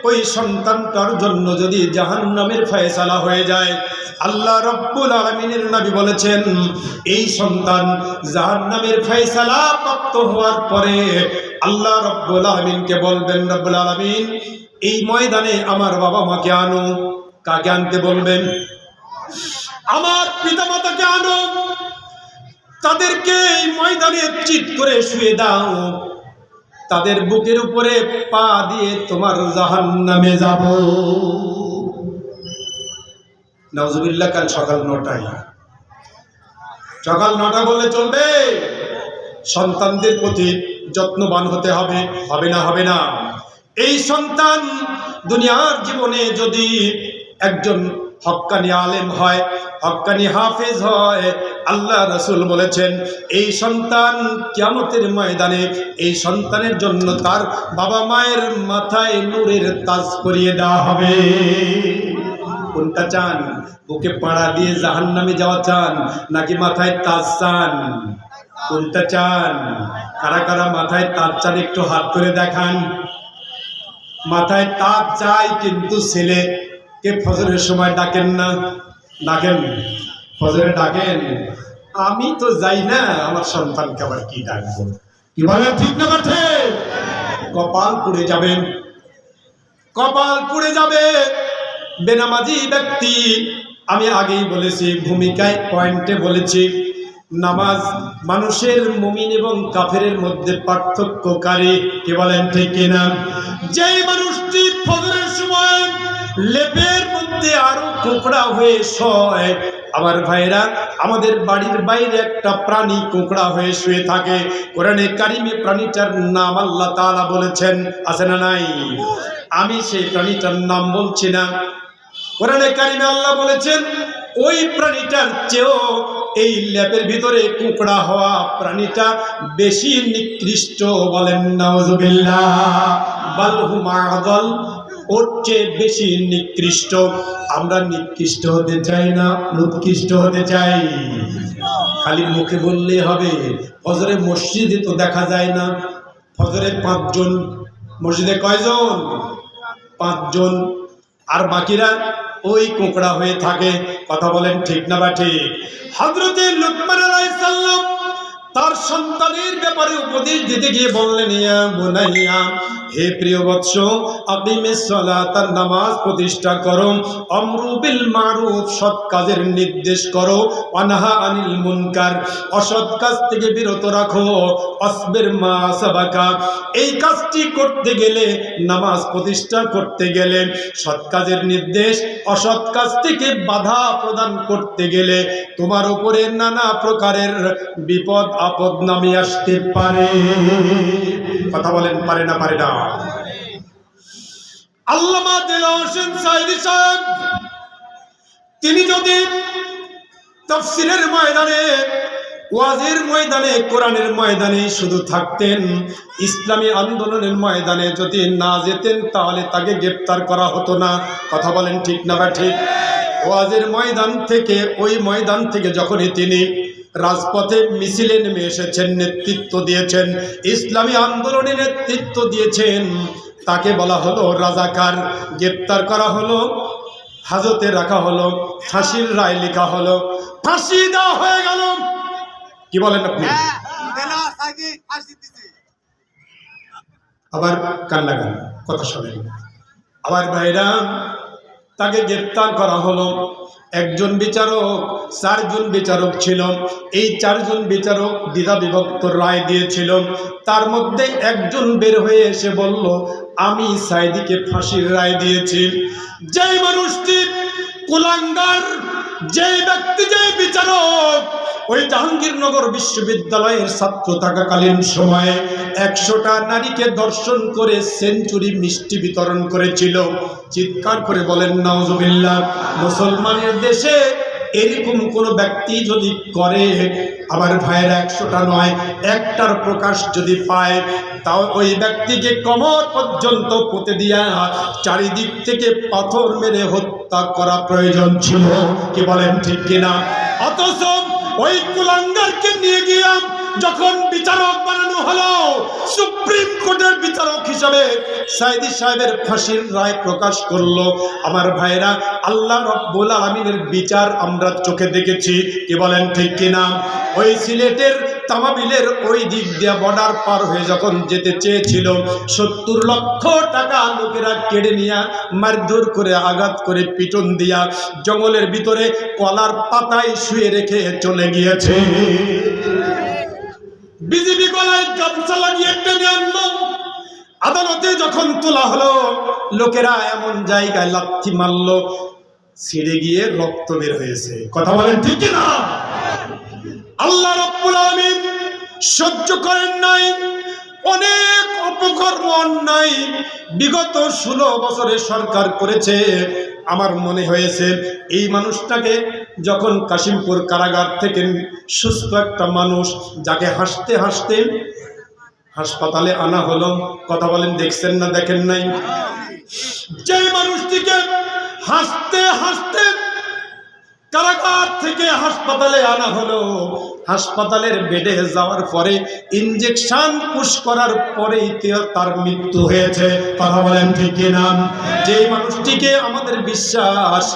ওই সন্তানটার জন্য যদি জাহান্নামের ফয়সালা হয়ে যায়, আল্লাহ রাব্বুল আলামিনের নবী বলেছেন এই সন্তান জাহান্নামের ফয়সালা প্রাপ্ত হওয়ার পরে আল্লাহ রাব্বুল আলামিনকে বলবেন, রাব্বুল আলামিন এই ময়দানে আমার বাবা মাকে আনো। কাকে আনতে বলবেন? আমার পিতামাতাকে আনো, তাদেরকে এই ময়দানে চিৎ করে শুয়ে দাও, তাদের বুকের উপরে পা দিয়ে তোমার জাহান্নামে যাব। নাউজুবিল্লাহ। কাল সকাল 9টায়, সকাল 9টা বললে চলবে? সন্তানদের প্রতি যত্নবান হতে হবে। হবে না? হবে না। এই সন্তান দুনিয়ার জীবনে যদি একজন হক্কানি আলেম হয়, হক্কানি হাফেজ হয়, আল্লাহ রাসূল বলেছেন এই সন্তান কিয়ামতের ময়দানে এই সন্তানের জন্য তার বাবা মায়ের মাথায় নূরের তাজ পরিয়ে দেওয়া হবে। কোনটা চান? বুকে পাড়া দিয়ে জাহান্নামে যাওয়া চান, নাকি মাথায় তাজ চান? কোনটা চান? কারা কারা মাথায় তাজ চান একটু হাত করে দেখান। মাথায় তাজ চাই, কিন্তু ছেলেকে ফজরের সময় ডাকেন না? ডাকেন? ফজরে ডাকেন? আমি তো যাই না, আমার সন্তানকে আবার কি ডাকবো? কি বলে? ঠিক না? ঠিক। কপাল পুড়ে যাবেন, কপাল পুড়ে যাবে। বেনামাজি ব্যক্তি, আমি আগেই বলেছি, ভূমিকায় পয়েন্টে বলেছি, নামাজ মানুষের মুমিন এবং কাফেরের মধ্যে পার্থক্যকারী। কি বলেন? ঠিক কিনা? যেই মানুষটি ফজরের সময় লেপের মধ্যে আরো কোঁকড়া হয়ে শোয়, আমার ভাইরা, আমাদের বাড়ির বাইরে একটা প্রাণী কোঁকড়া হয়ে শুয়ে থাকে। কোরআনে কারিমে প্রাণীটার নাম আল্লাহ তাআলা বলেছেন, আছে না নাই? আমি সেই প্রাণীটার নাম বলছি না। কোরআনে কারিমে আল্লাহ বলেছেন ওই প্রাণীটার চেয়েও এই ল্যাপের ভিতরে কুকড়া হওয়া প্রাণীটা বেশি নিকৃষ্ট। বলেন নাউজুবিল্লাহ। বাল হুম আযাল, ওর চেয়ে বেশি নিকৃষ্ট। আমরা নিকৃষ্ট হতে চাই না, উৎকৃষ্ট হতে চাই। খালি মুখে বললে হবে? ফজরে মসজিদে তো দেখা যায় না। ফজরে 5 জন, মসজিদে কয়জন? 5 জন, আর বাকিরা ওই কোঁকড়া হয়ে থাকে। কথা বলেন ঠিক না বা ঠিক? হযরতে লুকমান আলাইহিস সালাম তার সন্তানের ব্যাপারে উপদেশ দিতে গিয়ে বললেন, ইয়া বুনাইয়া, হে প্রিয় বৎস, আকিমিস সালাত, নামাজ প্রতিষ্ঠা করো, আমরু বিল মারুফ, সৎ কাজের নির্দেশ করো, ওয়ানহা আনিল মুনকার, অসৎ কাজ থেকে বিরত রাখো, আসবির মা সাবাকা, এই কাজটি করতে গেলে, নামাজ প্রতিষ্ঠা করতে গেলে, সৎ কাজের নির্দেশ, অসৎ কাজ থেকে বাধা প্রদান করতে গেলে তোমার উপরে নানা প্রকারের বিপদ আপদ নামে আসতে পারে। কথা বলেন, পারে না? পারে না? আল্লামা দেলোয়ার হোসেন সাঈদী সাহেব, তিনি যদি তাফসীরের ময়দানে, ওয়াজের ময়দানে, কোরআনের ময়দানে শুধু থাকতেন, ইসলামী আন্দোলনের ময়দানে যদি না যেতেন, তাহলে তাকে গ্রেফতার করা হতো না। কথা বলেন ঠিক না বা ঠিক? ওয়াজের ময়দান থেকে, ওই ময়দান থেকে যখনই তিনি রাজপথে মিছিলে নেমে এসেছেন, নেতৃত্ব দিয়েছেন, ইসলামী আন্দোলনের নেতৃত্ব দিয়েছেন, তাকে বলা হলো রাজাকার। গ্রেফতার করা হলো, হাজতে রাখা হলো, ফাঁসির রায় লেখা হলো, ফাঁসি দেওয়া হয়ে গেল। কি বলেন আপনি? আবার কান লাগান, কথা শোনেন। আবার ভাইরা, তাকে গ্রেফতার করা হলো। একজন বিচারক, 4 জন বিচারক ছিল। এই 4 জন বিচারক দ্বিধা বিভক্ত রায় দিয়েছিল। তার মধ্যে একজন বের হয়ে এসে বলল, আমি সাঈদীকে ফাঁসির রায় দিয়েছি। যেই মানুষটি কুলাঙ্গার, যেই ব্যক্তি, যেই বিচারক ওই জাহাঙ্গীরনগর বিশ্ববিদ্যালয়ের ছাত্র থাকাকালীন সময়ে 100টা নারীকে ধর্ষণ করে সেঞ্চুরি মিষ্টি বিতরণ করেছিল, চিৎকার করে বলেন নাউজুবিল্লাহ। মুসলমানের দেশে এরকম কোন ব্যক্তি যদি করে, আমার ভাইয়ের 100টা নয়, একটার প্রকাশ যদি পায়, তাও ওই ব্যক্তিকে কোমর পর্যন্ত পুঁতে দিয়া চারিদিক থেকে পাথর মেরে হত্যা করা প্রয়োজন ছিল। কি বলেন ঠিক কিনা? অথচ ওই কুলাঙ্গারকে নিয়ে গিয়ে যখন বিচারক বানানো হলো, সুপ্রিম কোর্টের বিচারক হিসাবে সাইদি সাহেবের ফাঁসির রায় প্রকাশ করলো, আমার ভাইরা আল্লাহ রাব্বুল আলামিনের বিচার আমরা চোখে দেখেছি, কি বলেন ঠিক কিনা? ওই সিলেটের তামাবিলের ওই দিক দিয়ে বর্ডার পার হয়ে যখন যেতে চেয়েছিল, 70 লক্ষ টাকা লোকেরা কেড়ে নিয়ে মারধর করে, আঘাত করে, পিটন দিয়া জঙ্গলের ভিতরে কলার পাতায় শুয়ে রেখে চলে গিয়েছে। বিজেপি গলায় গামছা লাগিয়ে টেনে আনলো, আদালতে যখন তোলা হলো, লোকেরা এমন জায়গায় লাথি মারলো, ছিঁড়ে গিয়ে রক্ত বের হয়েছে। কথা বলেন ঠিক কিনা? আল্লাহ রাব্বুল আলামিন সহ্য করেন নাই। অনেক অপকর্ম অন্যায় বিগত 16 বছরে সরকার করেছে। আমার মনে হয়েছে এই মানুষটাকে যখন কাশিমপুর কারাগার থেকে সুস্থ একটা মানুষ, যাকে হাসতে হাসতে হাসপাতালে আনা হলো, কথা বলেন দেখছেন না দেখেন নাই? যে মানুষটিকে হাসতে হাসতে কারাগার থেকে হাসপাতালে আনা হলো, হাসপাতালের বেডে যাওয়ার পরে ইনজেকশন পুশ করার পরেই তার মৃত্যু হয়েছে। কথা বলেন ঠিক কিনা? যে মানুষটিকে আমাদের বিশ্বাস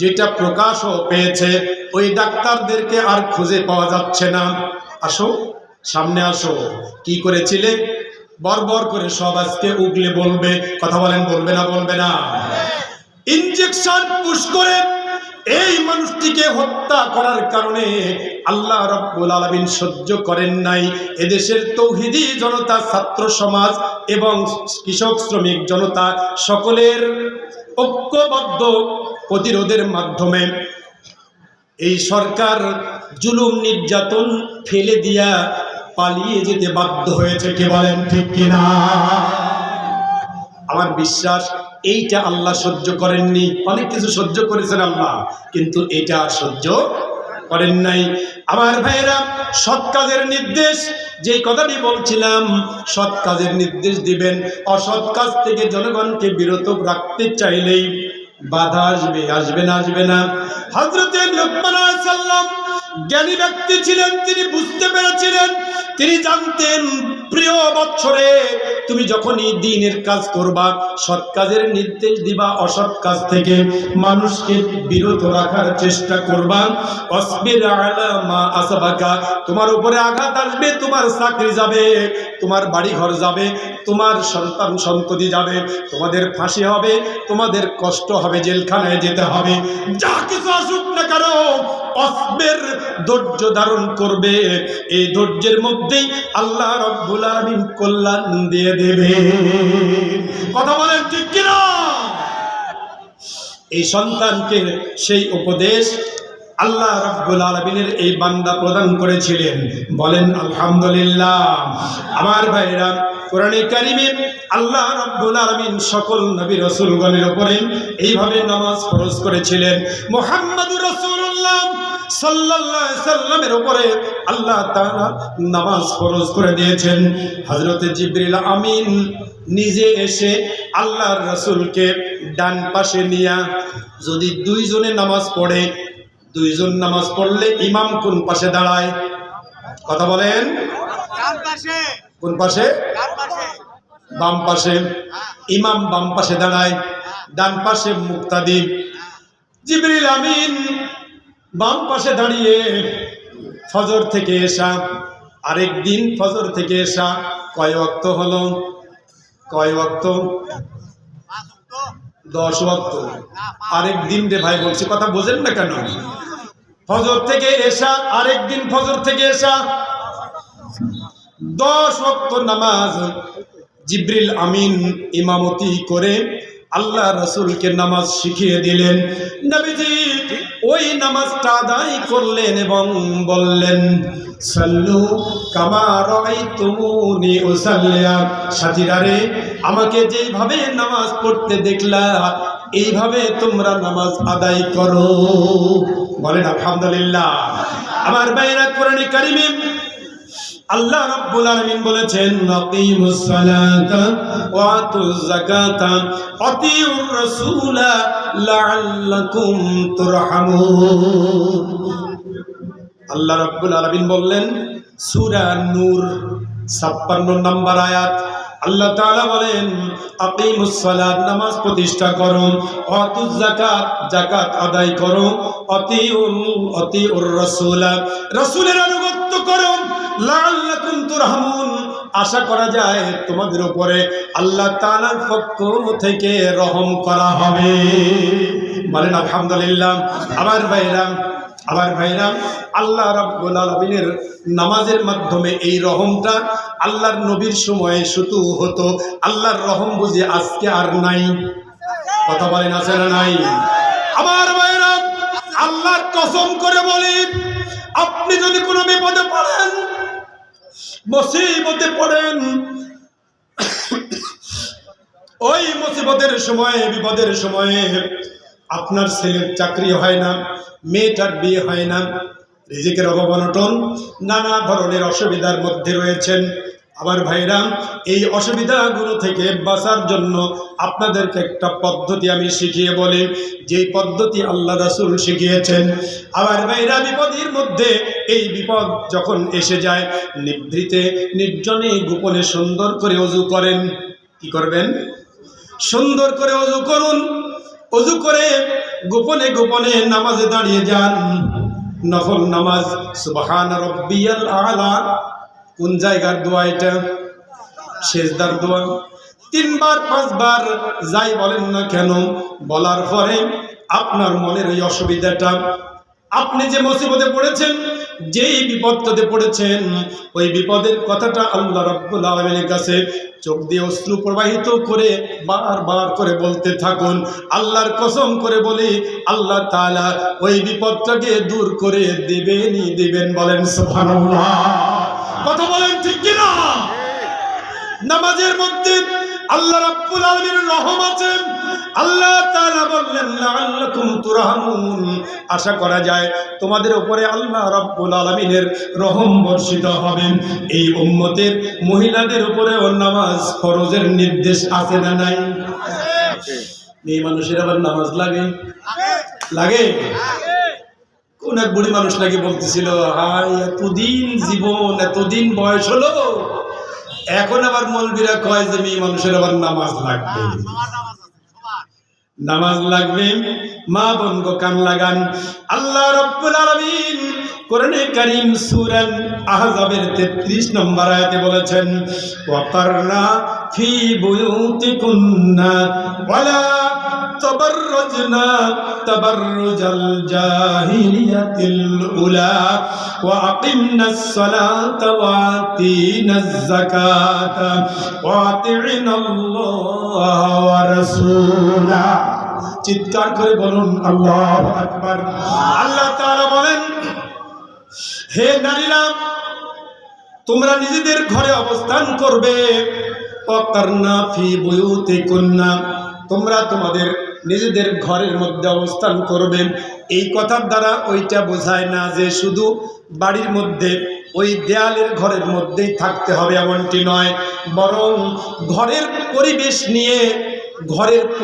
যেটা প্রকাশও পেয়েছে, ওই ডাক্তারদেরকে আর খুঁজে পাওয়া যাচ্ছে না। আসো সামনে আসো, কি করেছিলে বরবর করে সব আজকে উগলে বলবে। কথা বলেন বলবে না বলবে না? ইনজেকশন পুশ করে এই মানুষটিকে হত্যা করার কারণে আল্লাহ রাব্বুল আলামিন সহ্য করেন নাই। এদেশের তৌহিদি জনতা, ছাত্র সমাজ এবং কৃষক শ্রমিক জনতা সকলের ঐক্যবদ্ধ প্রতিরোধের মাধ্যমে এই সরকার জুলুম নির্যাতন ফেলে দিয়া পালিয়ে যেতে বাধ্য হয়েছে। কে বলেন ঠিক কিনা? আমার বিশ্বাস এইটা আল্লাহ সহ্য করেননি। অনেক কিছু সহ্য করেছেন আল্লাহ, কিন্তু এটা সহ্য করেন নাই। আমার ভাইয়েরা, সৎ কাজের নির্দেশ, যেই কথাটি বলছিলাম, সৎ কাজের নির্দেশ দিবেন, অসৎ কাজ থেকে জনগণকে বিরত রাখতে চাইলেই বাধা আসবে। আসবে না? আসবে না? হযরতে লুকমান আলাইহিস সালাম জ্ঞানী ব্যক্তি ছিলেন, তিনি বুঝতে পেরেছিলেন, তিনি জানতেন প্রিয় বৎসরে তুমি যখনই দ্বীনের কাজ করবা, সৎ কাজের নির্দেশ দিবা, অসৎ কাজ থেকে মানুষকে বিরত রাখার চেষ্টা করবা। অসবির আলা মা আসাবাকা, তোমার উপরে আঘাত আসবে, তোমার চাকরি যাবে, তোমার বাড়ি ঘর যাবে, তোমার সন্তান সন্ততি যাবে, তোমাদের ফাঁসি হবে, তোমাদের কষ্ট হবে, জেলখানায় যেতে হবে, যা কিছু আসুক না কেন অসবের ধৈর্য ধারণ করবে। এই ধৈর্যের মধ্যেই আল্লাহ রাব্বুল আলামিন কল্যাণ দিয়ে দেবে। কথা বলেন ঠিক কিনা? এই সন্তানকে সেই উপদেশ আল্লাহ রাব্বুল আলামিনের এই বান্দা প্রদান করেছিলেন। বলেন আলহামদুলিল্লাহ। আমার ভাইরা, কোরআনে কারিমে আল্লাহ রাব্বুল আলামিন সকল নবী রাসূলগণের উপরে এইভাবে নামাজ ফরজ করেছিলেন। মুহাম্মদুর রাসূলুল্লাহ সাল্লাল্লাহু আলাইহি সাল্লামের উপরে আল্লাহ তাআলা নামাজ ফরজ করে দিয়েছেন। হযরতে জিবরিল আমিন নিজে এসে আল্লাহর রাসূলকে ডান পাশে নিয়ে, যদি দুইজনে নামাজ পড়ে, দুইজন নামাজ পড়লে ইমাম কোন পাশে দাঁড়ায়? কথা বলেন। কোন পাশে? বাম পাশে। ইমাম বাম পাশে দাঁড়ায়, ডান পাশে মুক্তাদি। জিবরিল আমিন বাম পাশে দাঁড়িয়ে ফজর থেকে এশা, আরেকদিন ফজর থেকে এশা কয় ওয়াক্ত হলো? কয় ওয়াক্ত? 10 ওয়াক্ত। আরেকদিন রে ভাই বলছি, কথা বোঝেন না কেন? ফজর থেকে এশা, আরেকদিন ফজর থেকে এশা, 10 ওয়াক্ত নামাজ জিবরিল আমিন ইমামতি করে আল্লাহ রাসূলকে নামাজ শিখিয়ে দিলেন। নবীজি ওই নামাজটা আদায় করলেন এবং বললেন, সাল্লু কামা রাআইতুমুনি উসাল্লি। সাথীরা রে, আমাকে যেইভাবে নামাজ পড়তে দেখলা, এইভাবে তোমরা নামাজ আদায় করো। বলেন আলহামদুলিল্লাহ। আমার ভাইরা, কোরআনে কারিমে আল্লাহ রাব্বুল আলামিন বলেছেন, আকিমুস সালাতা ওয়া আতুজ যাকাতা আতিউর রাসূলা লাআল্লাকুম তুরহামুন। আল্লাহ রাব্বুল আলামিন বললেন, সূরা নূর 56 নম্বর আয়াত। আল্লাহ তাআলা বলেন, আকিমুস সালাত, নামাজ প্রতিষ্ঠা করো, ওয়াতুজ যাকাত, যাকাত আদায় করো, অতিউর রাসূলা, রাসূলের আনুগত্য করো, লাআল্লাকুম তুরহামুন, আশা করা যায় তোমাদের উপরে আল্লাহ তাআলার পক্ষ থেকে রহম করা হবে। বলেন আলহামদুলিল্লাহ। আবার ভাইরা আল্লাহ রাব্বুল আলামিনের নামাজের মাধ্যমে এই রহমটা আল্লাহর নবীর সময়ে শুধু হতো। আল্লাহর রহম বুঝি আজকে আর নাই? কথা বলেন, আছে না নাই? আমার ভাইরা, আল্লাহর কসম করে বলি, আপনি যদি কোনো বিপদে পড়েন, মুসিবতে পড়েন, ওই মুসিবতের সময়ে, বিপদের সময়ে আপনার ছেলের চাকরি হয় না, মেয়েটার বিয়ে হয় না, রিজিকের অভাব অনটন, নানা ধরনের অসুবিধার মধ্যে রয়েছেন। আবার ভাইরা, এই অসুবিধাগুলো থেকে বাঁচার জন্য আপনাদেরকে একটা পদ্ধতি আমি শিখিয়ে বলি, যেই পদ্ধতি আল্লাহ রাসূল শিখিয়েছেন। আবার ভাইরা, বিপদের মধ্যে এই বিপদ যখন এসে যায়, নিভৃতে নির্জনে গোপনে সুন্দর করে ওযু করেন। কি করবেন? সুন্দর করে ওযু করুন। ওযু করে গোপনে গোপনে নামাজে দাঁড়িয়ে যান, নফল নামাজ। সুবহান রাব্বিয়াল আলা, কোন জায়গার দোয়া এটা? সেজদার দোয়া। 3 বার 5 বার যাই বলেন না কেন, বলার পরে আপনার মনের ওই অসুবিধাটা, আপনি যে মুসিবতে পড়েছেন, যেই বিপদটাতে পড়েছেন, ওই বিপদের কথাটা আল্লাহ রাব্বুল আলামিনের কাছে চোখ দিয়ে অশ্রু প্রবাহিত করে বারবার করে বলতে থাকুন। আল্লাহর কসম করে বলি, আল্লাহ তাআলা ওই বিপদটাকে দূর করে দিবেন। বলেন সুবহানাল্লাহ। কথা বলেন ঠিক কিনা? নামাজের মধ্যে আল্লাহ রাব্বুল আলামিনের রহম আছে। আল্লাহ তাআলা বললেন, লাআল্লাকুম তুরহামুন, আশা করা যায় তোমাদের উপরে আল্লাহ রাব্বুল আলামিনের রহম বর্ষিত হবে। এই উম্মতের মহিলাদের উপরেও নামাজ ফরজের নির্দেশ আছে না নাই? এই মানুষের আবার নামাজ লাগে? কোন এক বুড়ি মানুষ নাকি বলতেছিল, হাই এতদিন জীবন, এতদিন বয়স হলো, এখন আবার মৌলবীরা কয় যে মেয়ে মানুষের আবার নামাজ লাগবে। নামাজ লাগবে। মা বোন গো, কান লাগান। আল্লাহ রাব্বুল আলামিন কোরআনে কারীম সূরা আহজাবের 33 নম্বর আয়াতে বলেছেন, ওয়াকারনা ফি বুয়ুতিকুন্না ওয়ালা তাবাররাজনা তাবাররুজাল জাহিলিয়াতিল উলা ওয়া আকিমনাস সালাতা ওয়া আতিনাজ যাকাতা ওয়া আতিনাল্লাহ ওয়া রাসূলা। চিৎকার করে বলুন আল্লাহু আকবার। আল্লাহ তাআলা বলেন, হে নারীরা, তোমরা নিজেদের ঘরে অবস্থান করবে। ওয়াকারনা ফি বুয়ুতিকুন্না, তোমরা তোমাদের নিজেদের ঘরের মধ্যে অবস্থান করবেন। এই কথার দ্বারা ওইটা বোঝায় না যে শুধু বাড়ির মধ্যে ওই দেয়ালের ঘরের মধ্যেই থাকতে হবে, এমনটি নয়। বরং ঘরের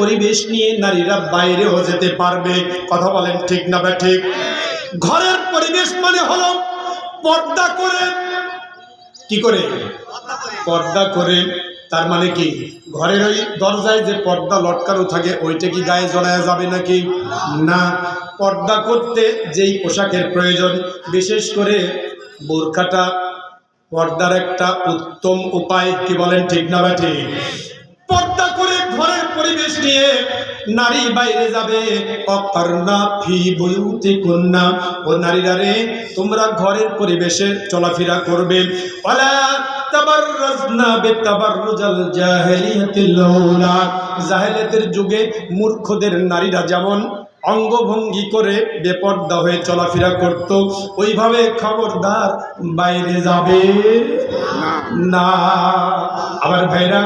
পরিবেশ নিয়ে নারীরা বাইরেও যেতে পারবে। কথা বলেন ঠিক না বা ঠিক? ঘরের পরিবেশ মানে হলো পর্দা করে। কি করে? পর্দা করে। তার মানে কি, ঘরের ওই দরজায় যে পর্দা লটকানো থাকে, ওইটা কি গায়ে জড়ায় যাবে নাকি? না। পর্দা করতে যেই পোশাকের প্রয়োজন, বিশেষ করে বোরকাটা পর্দার একটা উত্তম উপায়। কি বলেন ঠিক না বা ঠিক? পর্দা করে ঘরের পরিবেশ নিয়ে নারী বাইরে যাবে। অকারনা ফি বুয়ুতিকুন্না, ও নারীরা রে, তোমরা ঘরের পরিবেশে চলাফেরা করবে। ওয়ালা তাবাররাজনা বিতাবাররুজাল জাহিলিয়াতিল উলা, জাহেলিয়াতের যুগে মূর্খদের নারীরা যেমন অঙ্গভঙ্গি করে বেপর্দা হয়ে চলাফেরা করত, ওইভাবে খবরদার বাইরে যাবে না। আবার ভাইরা,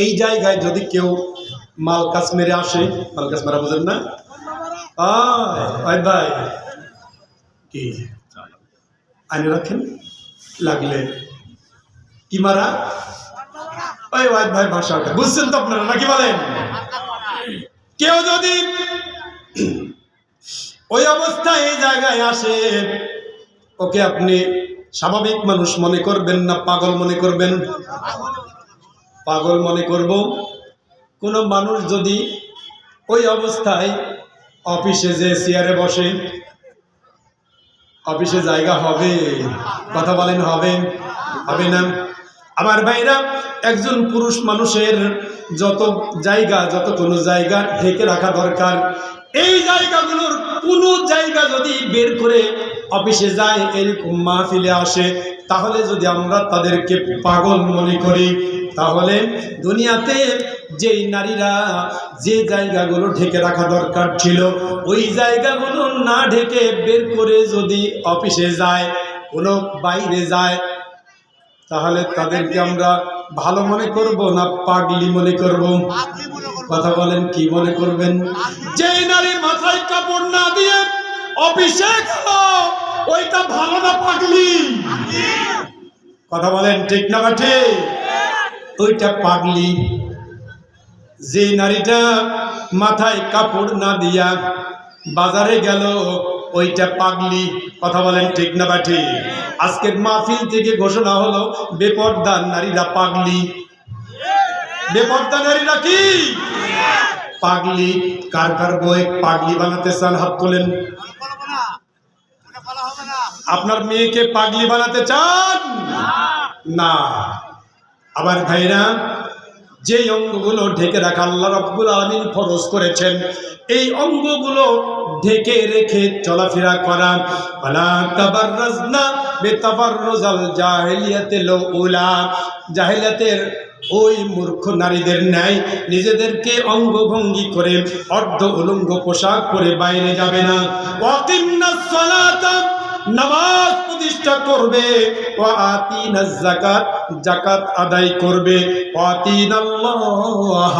এই জায়গায় যদি কেউ মালকাস মেরে আসে, মালকাস মারা বোঝেন না? ভাই কি আইনে রাখেন, লাগলে কি মারা? ওই ভাই ভাষাটা বুঝছেন তো আপনারা, নাকি বলেন? কেউ যদি ওই অবস্থায় এই জায়গায় আসে, ওকে আপনি স্বাভাবিক মানুষ মনে করবেন না পাগল মনে করবেন? পাগল মনে করব। কোনো মানুষ যদি ওই অবস্থায় অফিসে যে চেয়ারে বসে, অফিসে জায়গা হবে? কথা বলেন, হবে? হবে না। আমার ভাইরা, একজন পুরুষ মানুষের যত জায়গা, যত কোনো জায়গা ঢেকে রাখা দরকার, এই জায়গাগুলোর কোনো জায়গা যদি বের করে অফিসে যায়, এরকম মাহফিলে আসে, তাহলে যদি আমরা তাদেরকে পাগল মনে করি, তাহলে দুনিয়াতে যেই নারীরা যে জায়গাগুলো ঢেকে রাখা দরকার ছিল, ওই জায়গাগুলো না ঢেকে বের করে যদি অফিসে যায়, কোনো বাইরে যায়, তাহলে তাদেরকে আমরা ভালো মনে করব না পাগলি মনে করব? কথা বলেন, কি মনে করবেন? যেই নারী মাথায় কাপড় না দিয়ে অফিসে গেল, ওইটা ভালো না পাগলি? কথা বলেন, ঠিক না ঠিক? ওইটা পাগলি। যে নারীটা মাথায় কাপড় না দিয়া বাজারে গেল, ওইটা পাগলি। কথা বলেন, ঠিক না ঠিক? আজকের মাহফিল থেকে ঘোষণা হলো, বেপর্দা নারীরা পাগলি। বেপর্দা নারীরা কি পাগলি? কার কার বই পাগলি বানাতে চান? হাত তোলেন। আপনার মেয়েকে পাগলি বানাতে চান না? আবার ভাইরা, যে অঙ্গগুলো ঢেকে রাখা আল্লাহ রাব্বুল আলামিন ফরজ করেছেন, এই অঙ্গগুলো ঢেকে রেখে চলাফেরা করা। ওয়ালা তাবাররাজনা বিতাবাররুজাল জাহিলিয়াতিল উলা, জাহিলিয়াতের ওই মূর্খ নারীদের ন্যায় নিজেদেরকে অঙ্গভঙ্গি করে অর্ধ উলঙ্গ পোশাক পরে বাইরে যাবে না। ওয়াকিমনাস সালাতা, নামাজ প্রতিষ্ঠা করবে। ওয়া আতিনাজ যাকাত, যাকাত আদায় করবে। ওয়া আতিনাল্লাহ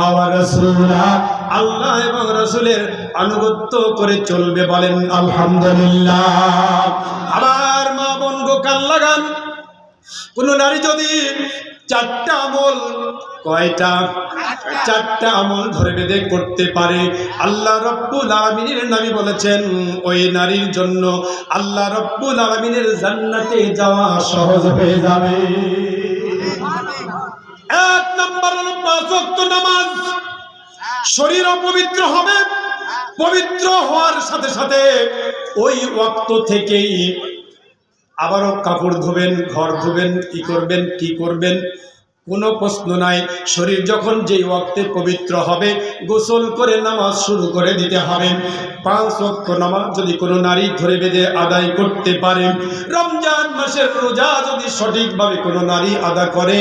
ওয়া রাসূলা, আল্লাহ এবং রাসূলের আনুগত্য করে চলবে। বলেন আলহামদুলিল্লাহ। আমার মা বোন গো, কান লাগান। কোন নারী যদি চারটা আমল, কয়টা? চারটা আমল ধরে বেঁধে করতে পারে, আল্লাহ রাব্বুল আলামিনের নবী বলেছেন, ওই নারীর জন্য আল্লাহ রাব্বুল আলামিনের জান্নাতে যাওয়া সহজ হয়ে যাবে। এক নম্বর হলো 5 ওয়াক্ত নামাজ। শরীর অপবিত্র হবে, পবিত্র হওয়ার সাথে সাথে ওই ওয়াক্ত থেকেই আবারও কাপড় ধোবেন, ঘর ধোবেন, কি করবেন কোনো প্রশ্ন নাই। শরীর যখন যেই ওয়াক্তে পবিত্র হবে, গোসল করে নামাজ শুরু করে দিতে হবে। 5 ওয়াক্ত নামাজ যদি কোনো নারী ধরে বেঁধে আদায় করতে পারে, রমজান মাসের রোজা যদি সঠিকভাবে কোনো নারী আদা করে,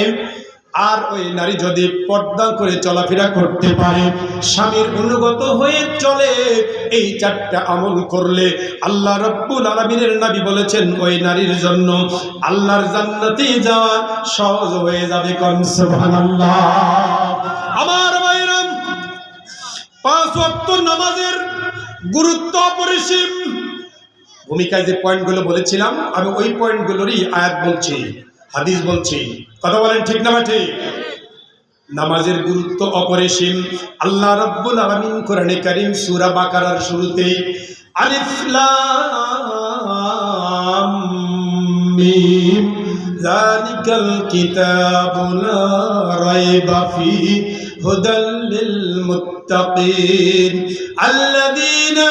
আর ওই নারী যদি পর্দা করে চলাফেরা করতে পারে, স্বামীর অনুগত হয়ে চলে, এই চারটা আমল করলে আল্লাহ রাব্বুল আলামিনের নবী বলেছেন, ওই নারীর জন্য আল্লাহর জান্নাতে যাওয়া সহজ হয়ে যাবে। কোন সুবহানাল্লাহ। আমার ভাইরা, 5 ওয়াক্ত নামাজের গুরুত্ব অপরিসীম। ভূমিকায় যে পয়েন্টগুলো বলেছিলাম, আমি ওই পয়েন্টগুলোরই আয়াত বলছি, হাদিস বলছি। কথা বলেন, ঠিক না ঠিক? নামাজের গুরুত্ব অপরিসীম। আল্লাহ রাব্বুল আলামিন কোরআনে কারীম সূরা বাকারার শুরুতে আলিফ লাম মিম যালিকাল কিতাবু লা রাইবা ফীহি হুদাল লিল মুত্তাকিন আল্লাযীনা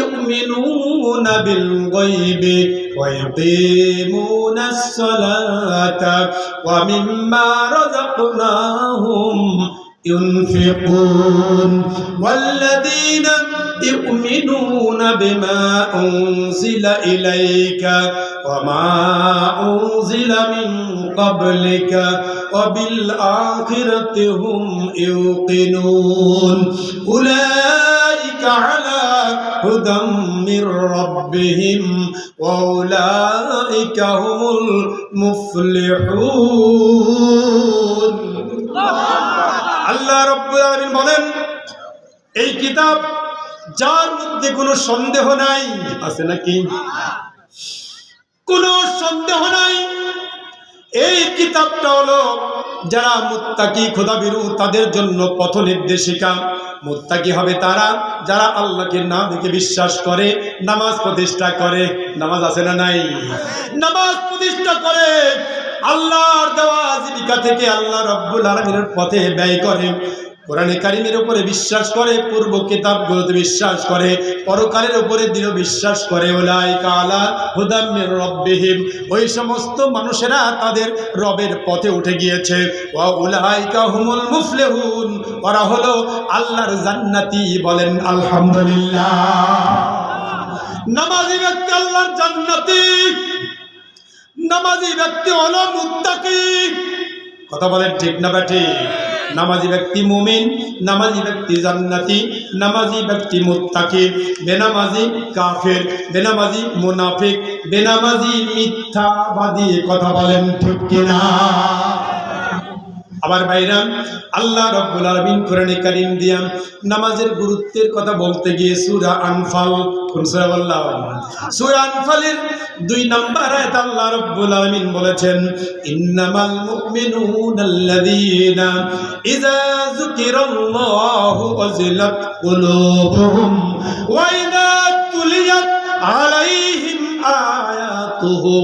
يؤمنون بالغيب ويقيمون الصلاة ومما رزقناهم ينفقون والذين يؤمنون بما أنزل إليك وما أنزل من قبلك وبالآخرة هم يوقنون أولئك على هدى من ربهم وأولئك هم المفلحون আল্লাহ রাব্বুল আলামিন বলেন, এই কিতাব যার মধ্যে কোনো সন্দেহ নাই, আছে নাকি? কোনো সন্দেহ নাই, এই কিতাবটা হলো যারা মুত্তাকি খোদাভীরু তাদের জন্য পথ নির্দেশিকা। মুত্তাকি হবে তারা যারা আল্লাহকে না দেখে বিশ্বাস করে, নামাজ প্রতিষ্ঠা করে। নামাজ আছে না নাই? নামাজ প্রতিষ্ঠা করে, আল্লাহর দেওয়া জীবিকা থেকে আল্লাহ রাব্বুল আলামিনের পথে ব্যয় করে, কোরআনে কারিমের উপরে বিশ্বাস করে, পূর্ব কিতাবগুলোতে বিশ্বাস করে, পরকালের উপরে দৃঢ় বিশ্বাস করে। উলাইকা আলা হুদাম মির রাব্বিহিম, ওই সমস্ত মানুষেরা তাদের রবের পথে উঠে গিয়েছে। ওয়া উলাইকা হুমুল মুফলিহুন, ওরা হলো আল্লাহর জান্নাতি। বলেন আলহামদুলিল্লাহ। নামাজি ব্যক্তি আল্লাহর জান্নাতি, নামাজি ব্যক্তি হলো মুত্তাকি। কথা বলেন ঠিক না বেঠিক? নামাজি ব্যক্তি মুমিন, নামাজি ব্যক্তি জান্নাতি, নামাজি ব্যক্তি মুত্তাকি। বেনামাজি কাফের, বেনামাজি মুনাফিক, বেনামাজি মিথ্যাবাদী। কথা বলেন ঠিক কিনা? আবার ভাইরা, আল্লাহ রাব্বুল আলামিন কোরআনে কারীম দিয়া নামাজের গুরুত্বের কথা বলতে গিয়ে সূরা আনফাল, কোন সূরা বললাম? সূরা আনফালের 2 নম্বর আয়াত আল্লাহ রাব্বুল আলামিন বলেছেন, ইন্নামাল মুমিনুনাল্লাযীনা ইযা যুকিরাল্লাহু ওয়াজিলাত কুলুবুহুম ওয়া ইযা তুলিয়াত আলাইহিম আয়াতুহু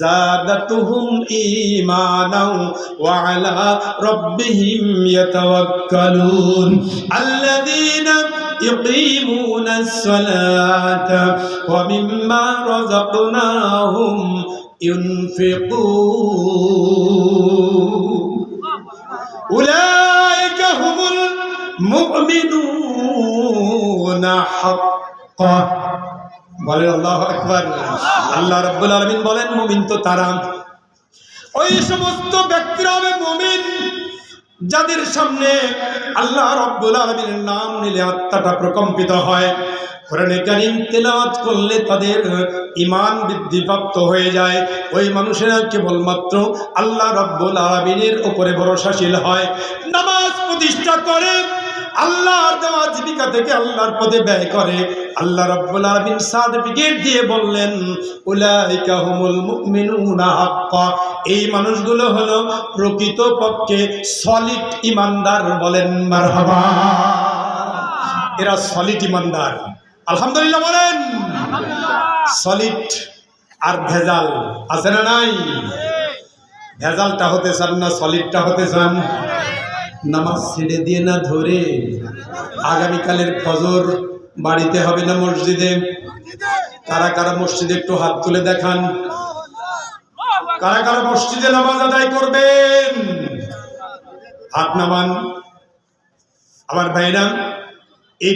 زادتهم إيمانا وعلى ربهم يتوكلون الذين يقيمون الصلاة ومما رزقناهم ينفقون أولئك هم المؤمنون حقا বলেন আল্লাহু আকবার। আল্লাহ রাব্বুল আলামিন বলেন মুমিন তো তারা, ওই সমস্ত ব্যক্তিরা হবে মুমিন যাদের সামনে আল্লাহ রাব্বুল আলামিনের নাম নিলে আত্মাটা প্রকম্পিত হয়, কোরআনে কারীম তেলাওয়াত করলে তাদের ঈমান বৃদ্ধিপ্রাপ্ত হয়ে যায়। ওই মানুষেরা কেবলমাত্র আল্লাহ রাব্বুল আলামিনের উপরে ভরসাশীল হয়, নামাজ প্রতিষ্ঠা করে, আল্লাহর দেওয়া জীবিকা থেকে আল্লাহর পথে ব্যয় করে। আল্লাহ রাব্বুল আলামিন সার্টিফিকেট দিয়ে বললেন, উলাইকা হুমুল মুমিনুনা হাক্কা, এই মানুষগুলো হলো প্রকৃতপক্ষে সলিড ঈমানদার। বলেন মারহাবা। এরা সলিড ঈমানদার। আলহামদুলিল্লাহ বলেন। সলিড আর ভেজাল আছে না নাই? ভেজালটা হতে চান না সলিডটা হতে চান? নামাজ ছেড়ে দিয়ে না ধরে আগামীকালের ফজর বাড়িতে হবে না মসজিদে? কারা কারা মসজিদে একটু হাত তুলে দেখান। কারা কারা মসজিদে নামাজ আদায় করবেন? হাত নামান। আমার ভাইরা, এই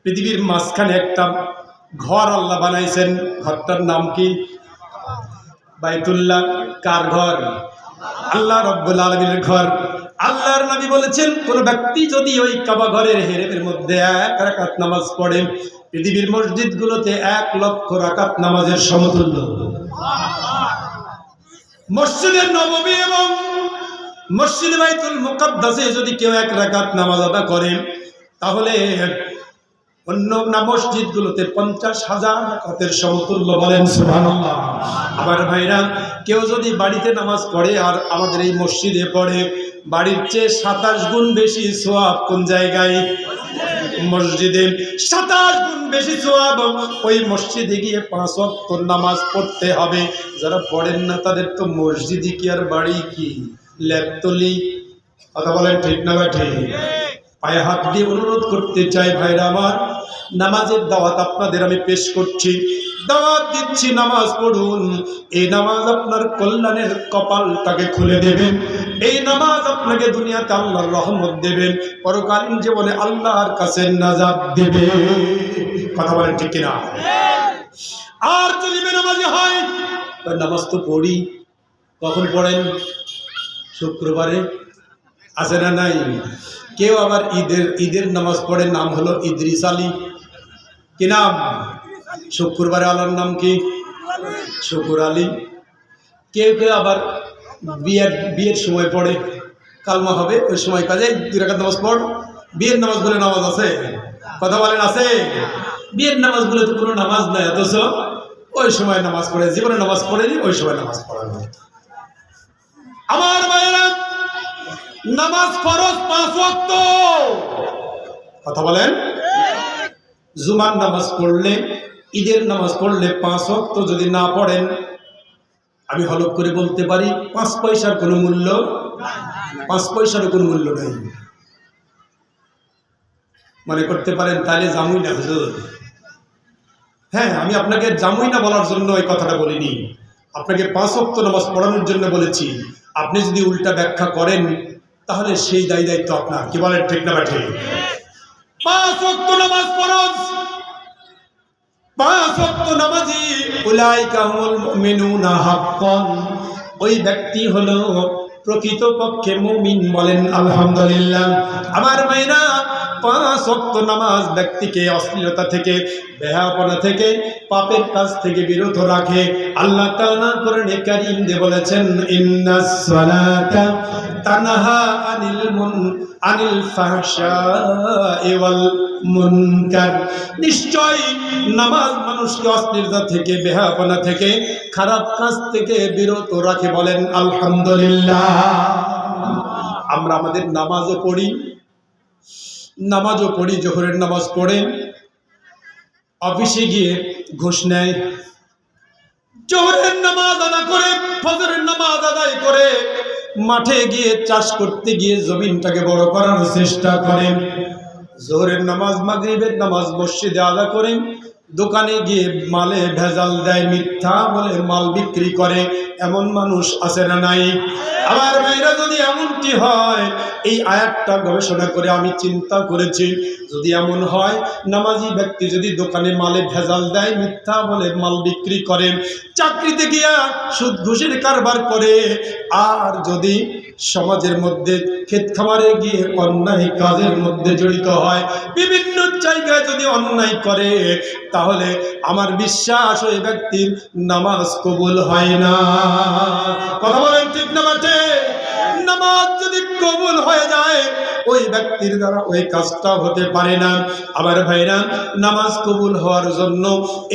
পৃথিবীর মাঝখানে একটা ঘর আল্লাহ বানাইছেন। ঘরটার নাম কি? বাইতুল্লাহ। কার ঘর? আল্লাহ রাব্বুল আলামিনের ঘর। আল্লাহর নবী বলেছেন, কোন ব্যক্তি যদি ওই কাবা ঘরের হেরেমের মধ্যে 1 রাকাত নামাজ পড়ে, পৃথিবীর মসজিদগুলোতে 1 লক্ষ রাকাত নামাজের সমতুল্য। মসজিদে নববী এবং মসজিদে বাইতুল মুকাদ্দাসে যদি কেউ 1 রাকাত নামাজ আদা করে, তাহলে অন্য মসজিদগুলোতে 50,000 রাকাতের সমতুল্য। বলেন সুবহানাল্লাহ। আবার ভাইরা, কেউ যদি বাড়িতে নামাজ পড়ে আর আমাদের এই মসজিদে পড়ে, বাড়ির চেয়ে 27 গুণ বেশি সওয়াব। কোন জায়গায়? মসজিদে। 27 গুণ বেশি সওয়াব। ওই মসজিদে গিয়ে 5 ওয়াক্ত নামাজ পড়তে হবে। যারা পড়েন না তাদের তো মসজিদই কি আর বাড়ি কি ল্যাপতলি? কথা বলেন ঠিক না ঠিক? পায়ে হাত দিয়ে অনুরোধ করতে চাই ভাইরা আমার, নামাজের দাওয়াত আপনাদের আমি পেশ করছি, দাওয়াত দিচ্ছি, নামাজ পড়ুন। এই নামাজ আপনার কল্যাণের কপালটাকে খুলে দেবেন। এই নামাজ আপনাকে দুনিয়াতে আল্লাহর রহমত দেবেন, পরকালীন জীবনে আল্লাহর কাছে নাজাত দেবে। কথা বলেন ঠিক কিনা? আর যদি বেনামাজি হয়, নামাজ তো পড়ি। কখন পড়েন? শুক্রবারে। আছে না নাই? কেউ আবার ঈদের নামাজ পড়ে, নাম হলো ইদ্রিস আলী। কি নাম? শুক্রবারে আল্লাহর নাম কি? শুকুর আলী। কেউ কেউ আবার বিয়ের সময় পড়ে, কালমা হবে ওই সময় কাজে 2 রাকাত নামাজ পড়। বিয়ের নামাজ বলে নামাজ আছে? কথা বলেন আছে? বিয়ের নামাজ বলে তো কোনো নামাজ নাই, অথচ ওই সময় নামাজ পড়ে, জীবনে নামাজ পড়েনি, ওই সময় নামাজ পড়ানো। আমার ভাইয়েরা, নামাজ ফরজ 5 ওয়াক্ত। কথা বলেন। জুমার নামাজ পড়লে, ঈদের নামাজ পড়লে 5 ওয়াক্ত যদি না পড়েন, আমি হলফ করে বলতে পারি 5 পয়সার কোনো মূল্য, 5 পয়সারও কোনো মূল্য নেই। মনে করতে পারেন তাহলে জামুই না হুজুর। হ্যাঁ, আমি আপনাকে জামুই না বলার জন্য এই কথাটা বলিনি, আপনাকে 5 ওয়াক্ত নামাজ পড়ানোর জন্য বলেছি। আপনি যদি উল্টা ব্যাখ্যা করেন তাহলে সেই দায়িত্ব আপনার। কি বলেন, ঠিক না ব্যাঠে? 5 ওয়াক্ত নামাজ ফরজ। 5 ওয়াক্ত নামাজি উলাইকা হুমুল মুমিনুনা হাক্কান, ওই ব্যক্তি হলো প্রকৃতপক্ষে মুমিন। বলেন আলহামদুলিল্লাহ। আমার ভাইরা, 5 ওয়াক্ত নামাজ ব্যক্তিকে অশ্লীলতা থেকে, বেহায়াপনা থেকে, পাপের কাজ থেকে বিরত রাখে। আল্লাহ তাআলা কোরআনে কারীমে বলেছেন, ইন্নাস সালাতা তানহা আনিল ফাহশাই ওয়াল মুনকার। নিশ্চয় নামাজ মানুষকে অশ্লীলতা থেকে, বেহায়াপনা থেকে, খারাপ কাজ থেকে বিরত রাখে। বলেন আলহামদুলিল্লাহ। আমরা আমাদের নামাজও পড়ি, জোহরের নামাজ পড়ে অফিসে গিয়ে ঘুষ নেয়, জোহরের নামাজ আদায় করে, ফজরের নামাজ আদায় করে, মাঠে গিয়ে চাষ করতে গিয়ে জমিনটাকে বড় করার চেষ্টা করে, জোহরের নামাজ, মাগরিবের নামাজ মসজিদে আদায় করে, দোকানে গিয়ে মালে ভেজাল দেয়, মিথ্যা বলে মাল বিক্রি করে। এমন মানুষ আছে না নাই? আমার ভাইরা, যদি এমনটি হয়, এই আয়াতটা গবেষণা করে আমি চিন্তা করেছি, যদি এমন হয়, নামাজি ব্যক্তি যদি দোকানে মালে ভেজাল দেয়, মিথ্যা বলে মাল বিক্রি করে, চাকরিতে গিয়া সুদ ঘুষের কারবার করে, আর যদি সমাজের মধ্যে ক্ষেত খামারে গিয়ে অন্যায় কাজের মধ্যে জড়িত হয়, বিভিন্ন জায়গায় যদি অন্যায় করে, তাহলে আমার বিশ্বাস ওই ব্যক্তির নামাজ কবুল হয় না। কথা বলেন, ঠিক না বাটে? নামাজ যদি কবুল হয়ে যায়, ওই ব্যক্তির দ্বারা ওই কাজটা হতে পারে না। আমার ভাইরা, নামাজ কবুল হওয়ার জন্য,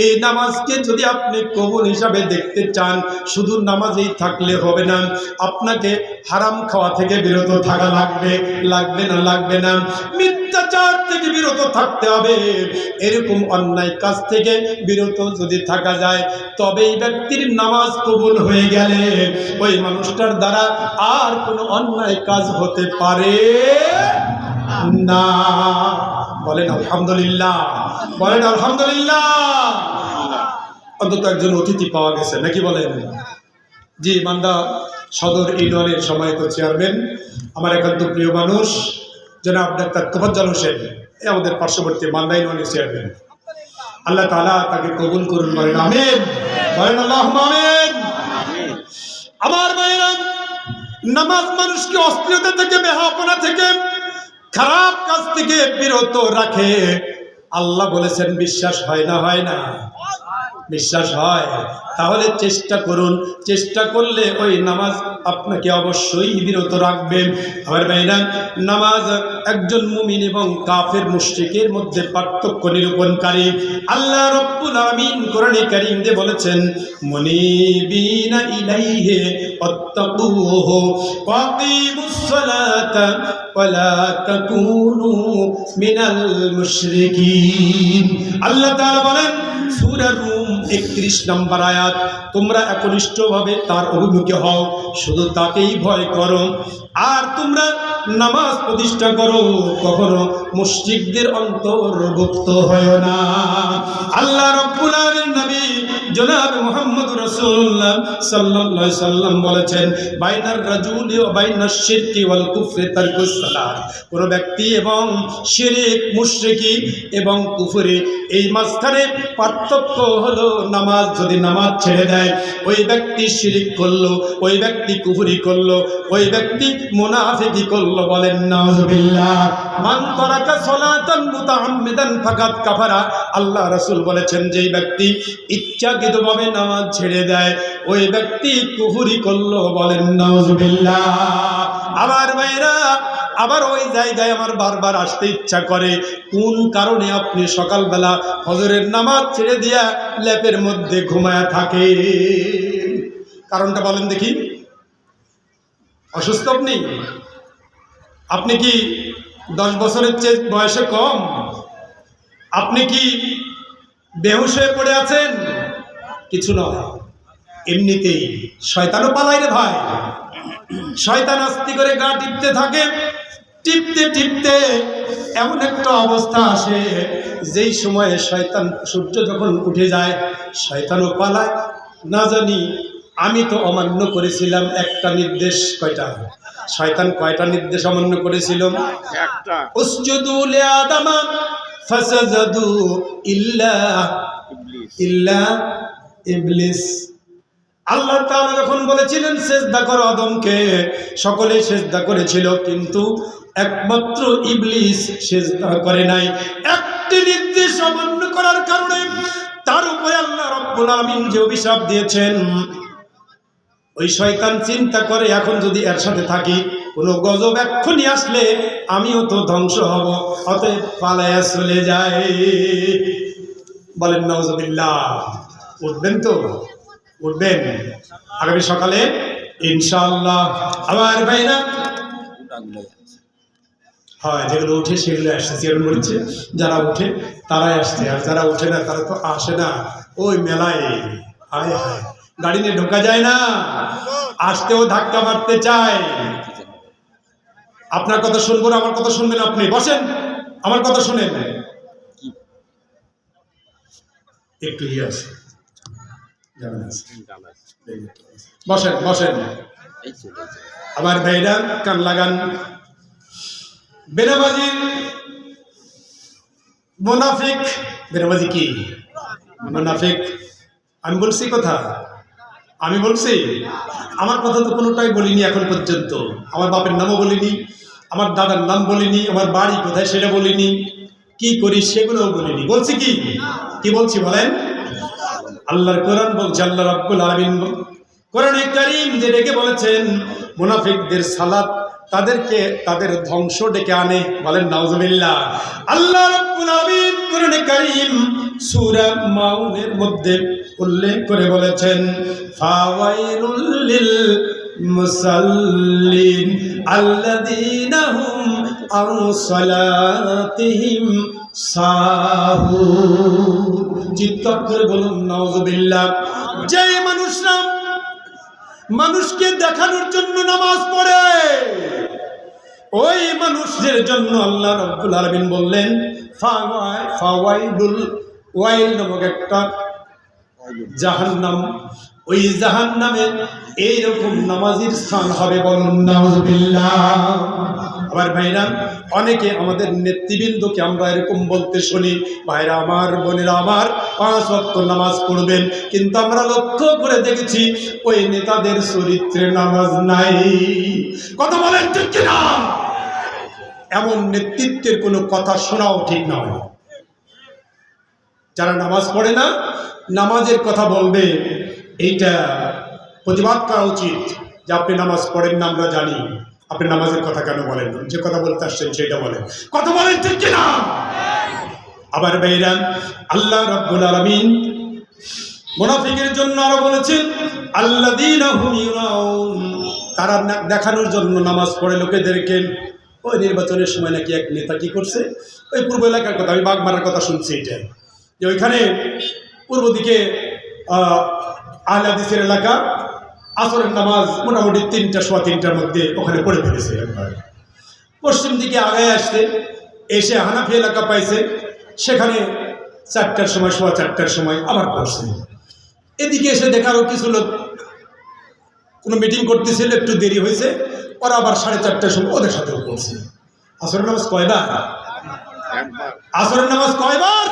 এই নামাজকে যদি আপনি কবুল হিসাবে দেখতে চান, শুধু নামাজেই থাকলে হবে না, আপনাকে হারাম খাওয়া থেকে বিরত থাকা লাগবে। লাগবে না? লাগবে না। মিথ্যাচার থেকে বিরত থাকতে হবে। এরকম অন্যায় কাজ থেকে বিরত যদি থাকা যায়, তবে এই ব্যক্তির নামাজ কবুল হয়ে গেলে ওই মানুষটার দ্বারা আর কোনো অন্যায় কাজ হতে পারে না। বলেন আলহামদুলিল্লাহ। বলেন আলহামদুলিল্লাহ। অন্তত একজন অতিথি পাওয়া গেছে, নাকি বলেন? জি, মান্দা সদর ইউনিয়নের সম্মানিত চেয়ারম্যান, আমার একান্ত প্রিয় মানুষ জনাব ডাক্তার তোফাজ্জল হোসেন, আমাদের পার্শ্ববর্তী মান্দা ইউনিয়নের চেয়ারম্যান। আল্লাহ তাআলা তাকে কবুল করুন। বলেন আমিন। বলেন আল্লাহুম্মা আমিন। আমার ভাইরা, নামাজ মানুষকে অশ্লীলতা থেকে, বেহায়াপনা থেকে, খারাপ কাজ থেকে বিরত রাখে। আল্লাহ বলেছেন, বিশ্বাস হয় না? হয় না? বিশ্বাস হয়? তাহলে চেষ্টা করুন। চেষ্টা করলে ওই নামাজ আপনাকে অবশ্যই বিরত রাখবে। আমার ভাইরা, নামাজ একজন মুমিন এবং কাফের মুশরিকের মধ্যে পার্থক্য নিরূপণকারী। আল্লাহ রাব্বুল আলামিন কোরআনে কারীমে বলেছেন, মুনিবিনা ইলাইহি ওয়াত্তাকুহু ওয়াকিমুস সালাতা ওয়ালা তাকুনু মিনাল মুশরিকিন। আল্লাহ তাআলা বলেন সূরা রুম 31 নম্বর আয়াত, তোমরা একনিষ্ঠভাবে তার অভিমুখী হও, শুধু তাকেই ভয় করো, আর তোমরা নামাজ প্রতিষ্ঠা করো, কখনো মুশরিকদের অন্তর্ভুক্ত হয় না। আল্লাহ রাব্বুল আলামিন নবী জনাব মুহাম্মদ রাসূলুল্লাহ সাল্লাল্লাহু আলাইহি সাল্লাম বলেছেন, বাইনার রাজুলি ওয়া বাইনাশ শিরকি ওয়াল কুফরি তারকুস সালাত। কোন ব্যক্তি এবং শিরক, মুশরিকি এবং কুফরি, এই মাঝখানে পার্থক্য হলো নামাজ। যদি নামাজ ছেড়ে দেয়, ওই ব্যক্তি শিরক করলো, ওই ব্যক্তি কুফরি করলো, ওই ব্যক্তি মুনাফিকি করলো। বলেন নাউযুবিল্লাহ। মান তারাকা সালাতান মুতাআম্মিদান ফাকাদ কাফারা। আল্লাহ রাসূল বলেছেন, যেই ব্যক্তি ইচ্ছাকৃতভাবে নামাজ ছেড়ে দেয়, ওই ব্যক্তি কুফরি করলো। বলেন নাউযুবিল্লাহ। আমার ভাইরা, আবার ওই জায়গায় আমার বারবার আসতে ইচ্ছা করে। কোন কারণে আপনি সকালবেলা ফজরের নামাজ ছেড়ে দিয়া ল্যাপের মধ্যে ঘুমায়া থাকে? কারণটা বলেন দেখি। অসুস্থ আপনি? আপনি কি 10 বছরের চেয়ে বয়সে কম? আপনি কি বেহুশ হয়ে পড়ে আছেন? কিছু নয়, এমনিতেই শয়তানও পালায় রে ভাই। শয়তান আস্তি করে গা টিপতে থাকে, টিপতে টিপতে এমন একটা অবস্থা আসে যেই সময়ে শয়তান, সূর্য যখন উঠে যায় শয়তানও পালায়। না জানি আমি তো অমান্য করেছিলাম একটা নির্দেশ। কয়টা? শয়তান কয়টা নির্দেশ অমান্য করেছিল? একটা। উসজুদু লিআদামা ফাসাজাদু ইল্লা ইবলিস। আল্লাহ তাআলা যখন বলেছিলেন সিজদা করো আদমকে, সকলে সিজদা করেছিল, কিন্তু একমাত্র ইবলিস সিজদা করে নাই। একটি নির্দেশ অমান্য করার কারণে তার উপরে আল্লাহ রাব্বুল আলামিন যে অভিশাপ দিয়েছেন। ওই শয়তান চিন্তা করে, এখন যদি এর সাথে থাকি, কোনো গজব এক্ষুনি আসলে আমিও তো ধ্বংস হব, অতএব পালায়া চলে যায়। বলেন নাউজুবিল্লাহ। উঠবেন তো? উঠবেন আগামী সকালে ইনশাআল্লাহ। আমার ভাইরা, হয় যেগুলো উঠে সেগুলো আসছে, যেগুলো বলছে যারা উঠে তারাই আসছে, আর যারা উঠে না তারা তো আসে না। ওই মেলায় হায় হায় গাড়ি নিয়ে ঢোকা যায় না, আসতেও ধাক্কা মারতে চায়। আপনার কথা শুনবো না, আমার কথা শুনবেন আপনি? বসেন, আমার কথা শুনেন। একটু ইয়ে আছে, বসেন বসেন। আমার ভাইরা কান লাগান। বেনামাজি মুনাফিক। বেনামাজি কি? মুনাফিক। আমি বলছি কথা? আমি বলছি? আমার কথা তো কোনোটাই বলিনি এখন পর্যন্ত। আমার বাপের নামও বলিনি, আমার দাদার নাম বলিনি, আমার বাড়ি কোথায় সেটা বলিনি, কি করি সেগুলোও বলিনি। বলছি কি? কি বলছি বলেন? আল্লাহর কোরআন বলছে, আল্লাহ রাব্বুল আলামিন কোরআনে কারীম যে ডেকে বলেছেন মুনাফিকদের সালাত তাদেরকে তাদের ধ্বংস ডেকে আনে। বলেন নাউজুবিল্লাহ। আল্লাহ রাব্বুল আলামিন কোরআনে কারীম সূরা মাউনের মধ্যে উল্লেখ করে বলেছেন, ফাওয়াইলুল লিল মুসাল্লিন আল্লাযীনা হুম আন সালাতিহিম সাহুন। চিৎকার করে বলুন নাউজুবিল্লাহ। যে মানুষরা মানুষকে দেখানোর জন্য নামাজ পড়ে, ওই মানুষদের জন্য আল্লাহ রাব্বুল আলামিন বললেন ফাওয়াইলুল, ওয়াইল নামক একটা জাহান্নাম, ওই জাহান্নামে এইরকম নামাজির স্থান হবে। বলুন নাউজুবিল্লাহ। আবার ভাইরা, অনেকে আমাদের নেতৃবৃন্দকে আমরা এরকম বলতে শুনি, ভাইরা আমার, বোনেরা আমার, 5 ওয়াক্ত নামাজ পড়বেন, কিন্তু আমরা লক্ষ্য করে দেখেছি ওই নেতাদের চরিত্রে নামাজ নাই। কথা বলেন ঠিক কিনা? এমন নেতৃত্বের কোনো কথা শোনাও ঠিক নয়। যারা নামাজ পড়ে না, নামাজের কথা বলবে, এইটা প্রতিবাদ করা উচিত যে আপনি নামাজ পড়েন না, আমরা জানি, আপনি নামাজের কথা কেন বলেন? যে কথা বলতে আসছেন সেটা বলেন। কথা বলেন ঠিক কিনা? আবার ভাইরা, আল্লাহ রাব্বুল আলামিন মুনাফিকের জন্য আরো বলেছেন আল্লাযীনা হুম ইউরাউন, তারা দেখানোর জন্য নামাজ পড়ে লোকেদেরকে। ওই নির্বাচনের সময় নাকি এক নেতা কি করছে, ওই পূর্ব এলাকার কথা, আমি বাগমারার কথা শুনছি, এটা যে ওইখানে পূর্ব দিকে আহলে হাদিসের এলাকা, আসরের নামাজ মোটামুটি 3টা, সোয়া 3টার মধ্যে ওখানে পড়ে ফেলেছে। একবার পশ্চিম দিকে আগায় আসতে এসে হানাফি এলাকা পাইছে, সেখানে 4টার সময়, সোয়া 4টার সময় আবার পড়ছে। এদিকে এসে দেখারও কিছু লোক কোনো মিটিং করতেছিল, একটু দেরি হয়েছে, ওরা আবার 4:30টার সময় ওদের সাথেও পড়ছে। আসরের নামাজ কয়বার? আসরের নামাজ কয়বার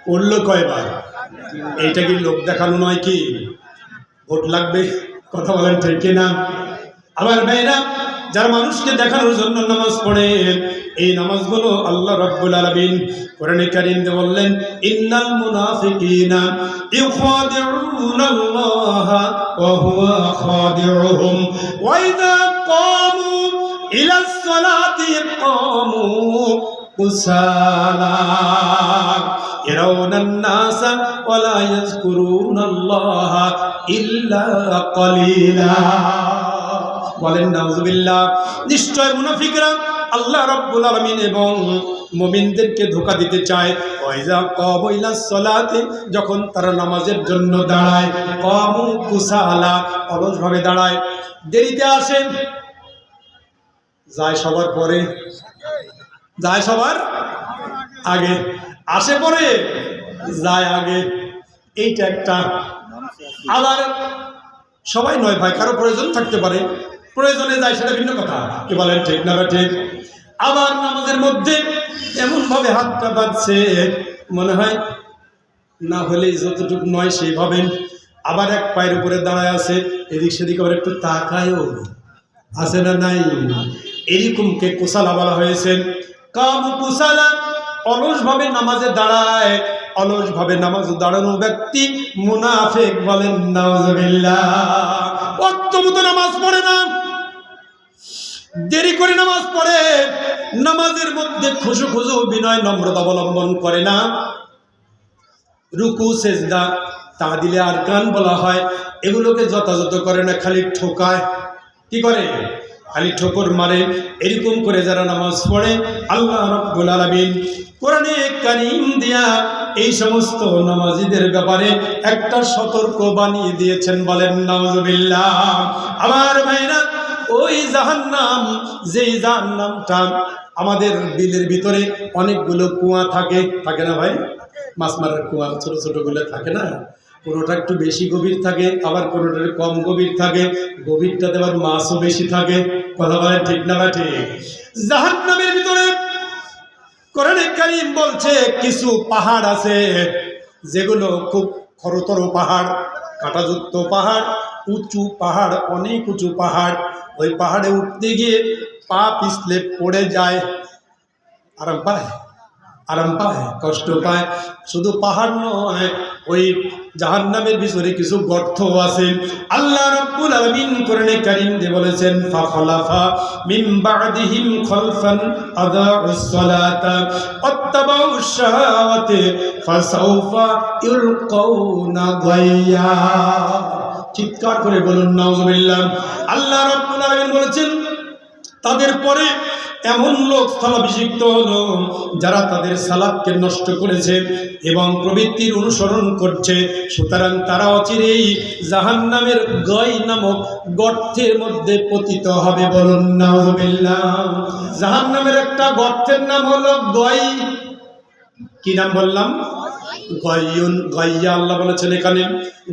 পড়লো? কয়বার? এইটা কি লোক দেখানো নয়? কি ভোট লাগবে? কথা বলেন ঠিক কিনা? আবার ভাইরা, যারা মানুষকে দেখানোর জন্য নামাজ পড়ে, এই নামাজগুলো আল্লাহ রাব্বুল আলামিন কোরআনে কারীমে বললেন, ইন্নাল মুনাফিকিনা ইউখাদিউনাল্লাহা ওয়া হুয়া খাদিউহুম ওয়া ইযা ক্বামু ইলাস সালাতি কামু কুসালা ইয়ারাউনান নাসা ওয়া লা ইয়াযকুরুনাল্লাহা ইল্লা ক্বালিলা। বলেন নাউযুবিল্লাহ। নিশ্চয় মুনাফিকরা আল্লাহ রাব্বুল আলামিন এবং মুমিনদেরকে ধোঁকা দিতে চায়। ওয়াইজা কামু ইলাস সালাতি, যখন তারা নামাজের জন্য দাঁড়ায়, কামু কুসালা, অলসভাবে দাঁড়ায়, দেরিতে আসে, যায় সবার পরে, যায় সবার আগে, আসে পরে, যায় আগে। এইটা একটা। আবার সবাই নয় ভাই, কারো প্রয়োজন থাকতে পারে, প্রয়োজনে যায়, সেটা ভিন্ন কথা। কি বলেন, ঠিক না ঠিক? আবার নামাজের মধ্যে এমন ভাবে হাতটা বাঁধছে মনে হয় না হলে যতটুকু নয় সেইভাবে। আবার এক পায়ের উপরে দাঁড়ায় আছে, এদিক সেদিক আবার একটু তাকায়ও, আছে না নাই? এরকমকে কুসালা বলা হয়েছে। কামু কুসালা, অলসভাবে নামাজে দাঁড়ায়, অলসভাবে নামাজে দাঁড়ানো ব্যক্তি মুনাফিক। বলেন নাউযুবিল্লাহ। ওয়াক্ত মতো নামাজ পড়ে না, দেরি করে নামাজ পড়ে, নামাজের মধ্যে খুশু খুশু বিনয় নম্রতা অবলম্বন করে না, রুকু সেজদা তাহদিলে আরকান বলা হয়, এগুলোকে যথাযথ করে না, খালি ঠোকায়। কি করে? খালি ঠোকর মারে। এরকম করে যারা নামাজ পড়ে, আল্লাহ রাব্বুল আলামিন কোরআনে কারীম দিয়া এই সমস্ত নামাজীদের ব্যাপারে একটা সতর্ক বানিয়ে দিয়েছেন। বলেন নাউযুবিল্লাহ। আমার ভাইরা, ওই জাহান্নাম, যেই জাহান্নামটা আমাদের বিলের ভিতরে অনেকগুলো কুয়া থাকে, থাকে না ভাই? মাছ মারার কুয়া ছোট ছোট গুলো থাকে না? কোনোটা একটু বেশি গভীর থাকে, আবার কোনোটা কম গভীর থাকে, গভীরটাতে আবার মাছও বেশি থাকে। কথা বলেন ঠিক না ঠিক? জাহান্নামের ভিতরে কোরআনে কারীম বলছে কিছু পাহাড় আছে যেগুলো খুব খরতর পাহাড়, কাঁটাযুক্ত পাহাড়, উঁচু পাহাড়, অনেক উঁচু পাহাড়। ওই পাহাড়ে উঠতে গিয়ে পা পিছলে পড়ে যায়, আরাম পায়, আরাম পায়, কষ্ট পায়। শুধু পাহাড় নয়, ওই জাহান্নামের ভিতরে কিছু গর্ত আছে। আল্লাহ রাব্বুল আলামিন কোরআনে কারীমে বলেছেন, ফাখালাফা মিন বা'দিহিম খালফান আদাউস সালাতা ওয়াত্তাবাউশ শাহাওয়াতি ফাসাউফা ইলকাউনা গায়্যা। চিৎকার করে বলুন নাউযুবিল্লাহ। আল্লাহ রাব্বুল আলামিন বলেছেন, তাদের পরে এমন লোক স্থলাভিষিক্ত হলো যারা তাদের সালাতকে নষ্ট করেছে এবং প্রবৃত্তির অনুসরণ করছে। সুতরাং তারা অচিরেই জাহান্নামের গয় নামক গর্তের মধ্যে পতিত হবে। বলুন নাউযুবিল্লাহ। জাহান্নামের একটা গর্তের নাম হলো গয়। কি নাম বললাম? গয়ুন, গয়্যা। আল্লাহ বলেছেন এখানে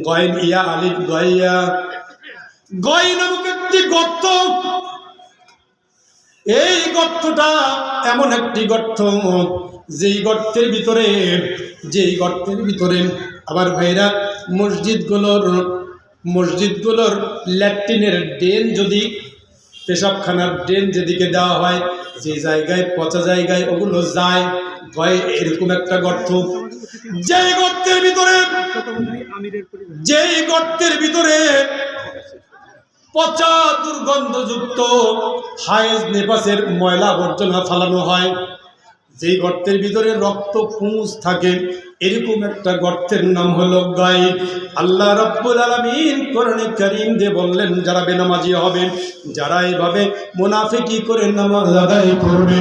গয়ন ইয়া আলিফ গয়্যা। গয় নামক একটি গর্ত। এই গর্তটা এমন একটি গর্ত, যেই গর্তের ভিতরে আবার ভাইরা মসজিদগুলোর ল্যাট্রিনের ড্রেন, যদি পেশাবখানার ড্রেন যেদিকে দেওয়া হয়, যে জায়গায় পচা জায়গায় ওগুলো যায়, ভয় এরকম একটা গর্ত। যেই গর্তের ভিতরে পচা দুর্গন্ধযুক্ত হায়েজ নেপাসের ময়লা আবর্জনা ফালানো হয়, যেই গর্তের ভিতরে রক্ত পুঁজ থাকে, এরকম একটা গর্তের নাম হলো গায়। আল্লাহ রাব্বুল আলামিন কোরআনে কারীম দিয়ে বললেন, যারা বেনামাজি হবে, যারা এইভাবে মুনাফিকি করে নামাজ আদায় করবে,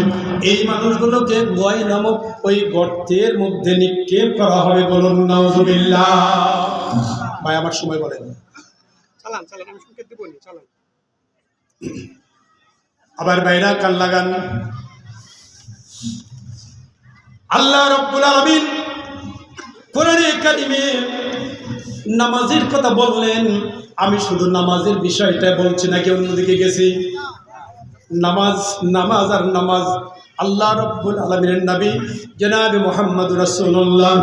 এই মানুষগুলোকে গায় নামক ওই গর্তের মধ্যে নিক্ষেপ করা হবে। বলুন নাউযুবিল্লাহ। ভাই আমার সময় বলেন। আবার বাইরা কান লাগান। আল্লাহ রাব্বুল আলামিন কোরআনে কারীমে নামাজের কথা বললেন। আমি শুধু নামাজের বিষয়টা বলছি নাকি অন্যদিকে গেছি? নামাজ আর নামাজ। আল্লাহ রাব্বুল আলামিনের নবী জনাবে মুহাম্মদুর রাসূলুল্লাহ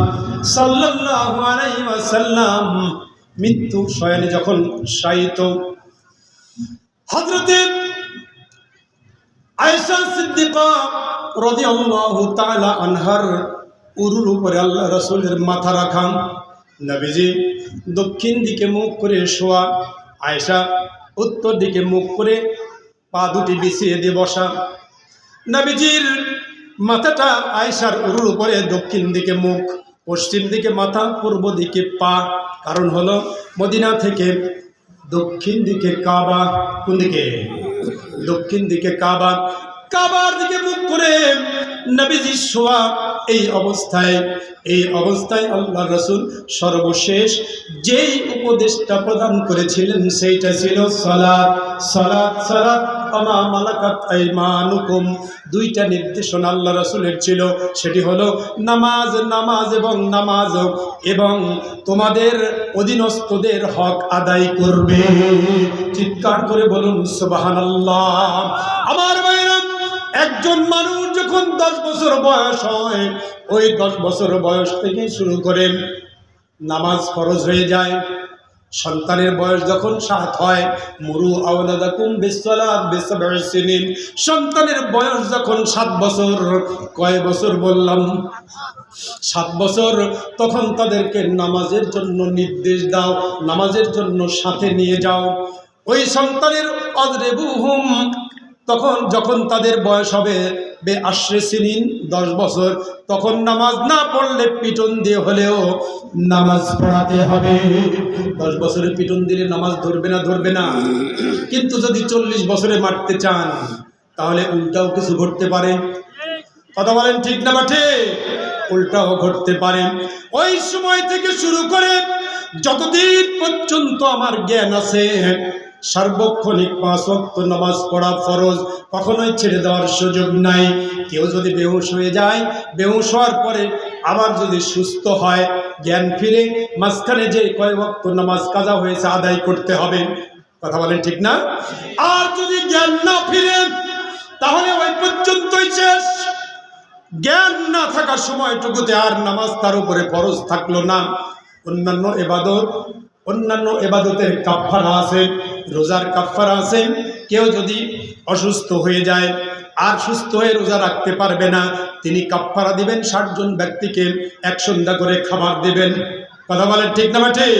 সাল্লাল্লাহু আলাইহি ওয়াসাল্লাম মৃত্যু শয়নে যখন শায়িত, হযরতে আয়েশা সিদ্দিকা রাদিয়াল্লাহু তাআলা আনহার উরুর উপরে আল্লাহ রাসূলের মাথা রাখা। নবীজি দক্ষিণ দিকে মুখ করে শোয়া, আয়েশা উত্তর দিকে মুখ করে পা দুটি বিছিয়ে দিয়ে বসা। নবীজির মাথাটা আয়েশার উরুর উপরে, দক্ষিণ দিকে মুখ, পশ্চিম দিকে মাথা, পূর্ব দিকে পা। কারণ হলো মদিনা থেকে দক্ষিণ দিকে কাবা। কোন দিকে? দক্ষিণ দিকে কাবা। কাবার দিকে মুখ করে নবীজি শোয়া। এই অবস্থায় আল্লাহ রাসূল সর্বশেষ যেই উপদেশটা প্রদান করেছিলেন সেইটা ছিল সালাত সালাত সালাত আমা মালাকাত আইমানুকুম। দুইটা নির্দেশনা আল্লাহ রাসূলের ছিল, সেটি হলো নামাজ, নামাজ এবং নামাজ, এবং তোমাদের অধীনস্থদের হক আদায় করবে। চিৎকার করে বলুন সুবহানাল্লাহ। আমার ভাইরা, একজন মানুষ যখন 10 বছর বয়স হয়, ওই 10 বছর বয়স থেকে শুরু করে নামাজ ফরজ হয়ে যায়। সন্তানের বয়স যখন 7 হয়, মুরু আওলাদাকুম বিসসালাত বিসাব'i সিনিন। সন্তানের বয়স যখন 7 বছর, কয় বছর বললাম? 7 বছর, তখন তাদেরকে নামাজের জন্য নির্দেশ দাও, নামাজের জন্য সাথে নিয়ে যাও। ওই সন্তানের অদরেবুহুম, তখন যখন তাদের বয়স হবে বে-10 সিনিন, 10 বছর, তখন নামাজ না পড়লে পিটন দিয়ে হলেও নামাজ পড়াতে হবে। 10 বছরের পিটন দিলে নামাজ ধরবে না? ধরবে না। কিন্তু যদি 40 বছরে মারতে চান, তাহলে উল্টাও কিছু ঘটতে পারে। কথা বলেন ঠিক না বাঠে? উল্টাও ঘটতে পারে। ওই সময় থেকে শুরু করে যতদিন পর্যন্ত আমার জ্ঞান আছে, সার্বক্ষণিক 5 ওয়াক্ত নামাজ পড়া ফরজ, কখনোই ছেড়ে দেওয়ার সুযোগ নাই। কেউ যদি বেহুশ হয়ে যায়, বেহুশ হওয়ার পরে আবার যদি সুস্থ হয়, জ্ঞান ফিরে, মাঝখানে যে কয় ওয়াক্ত নামাজ কাজা হয়েছে আদায় করতে হবে। কথা বলেন ঠিক না? আর যদি জ্ঞান না ফিরে, তাহলে ওই পর্যন্তই শেষ। জ্ঞান না থাকার সময়টুকুতে আর নামাজ তার উপরে ফরজ থাকলো না। অন্যান্য এবাদতের কাফারা আছে, রোজার কাফারা আছে। কেউ যদি অসুস্থ হয়ে যায় আর সুস্থ হয়ে রোজা রাখতে পারবে না, তিনি কাফারা দিবেন। 60 জন ব্যক্তিকে 1 সন্ধ্যা করে খাবার দিবেন। কথা বলেন ঠিক না ঠিক?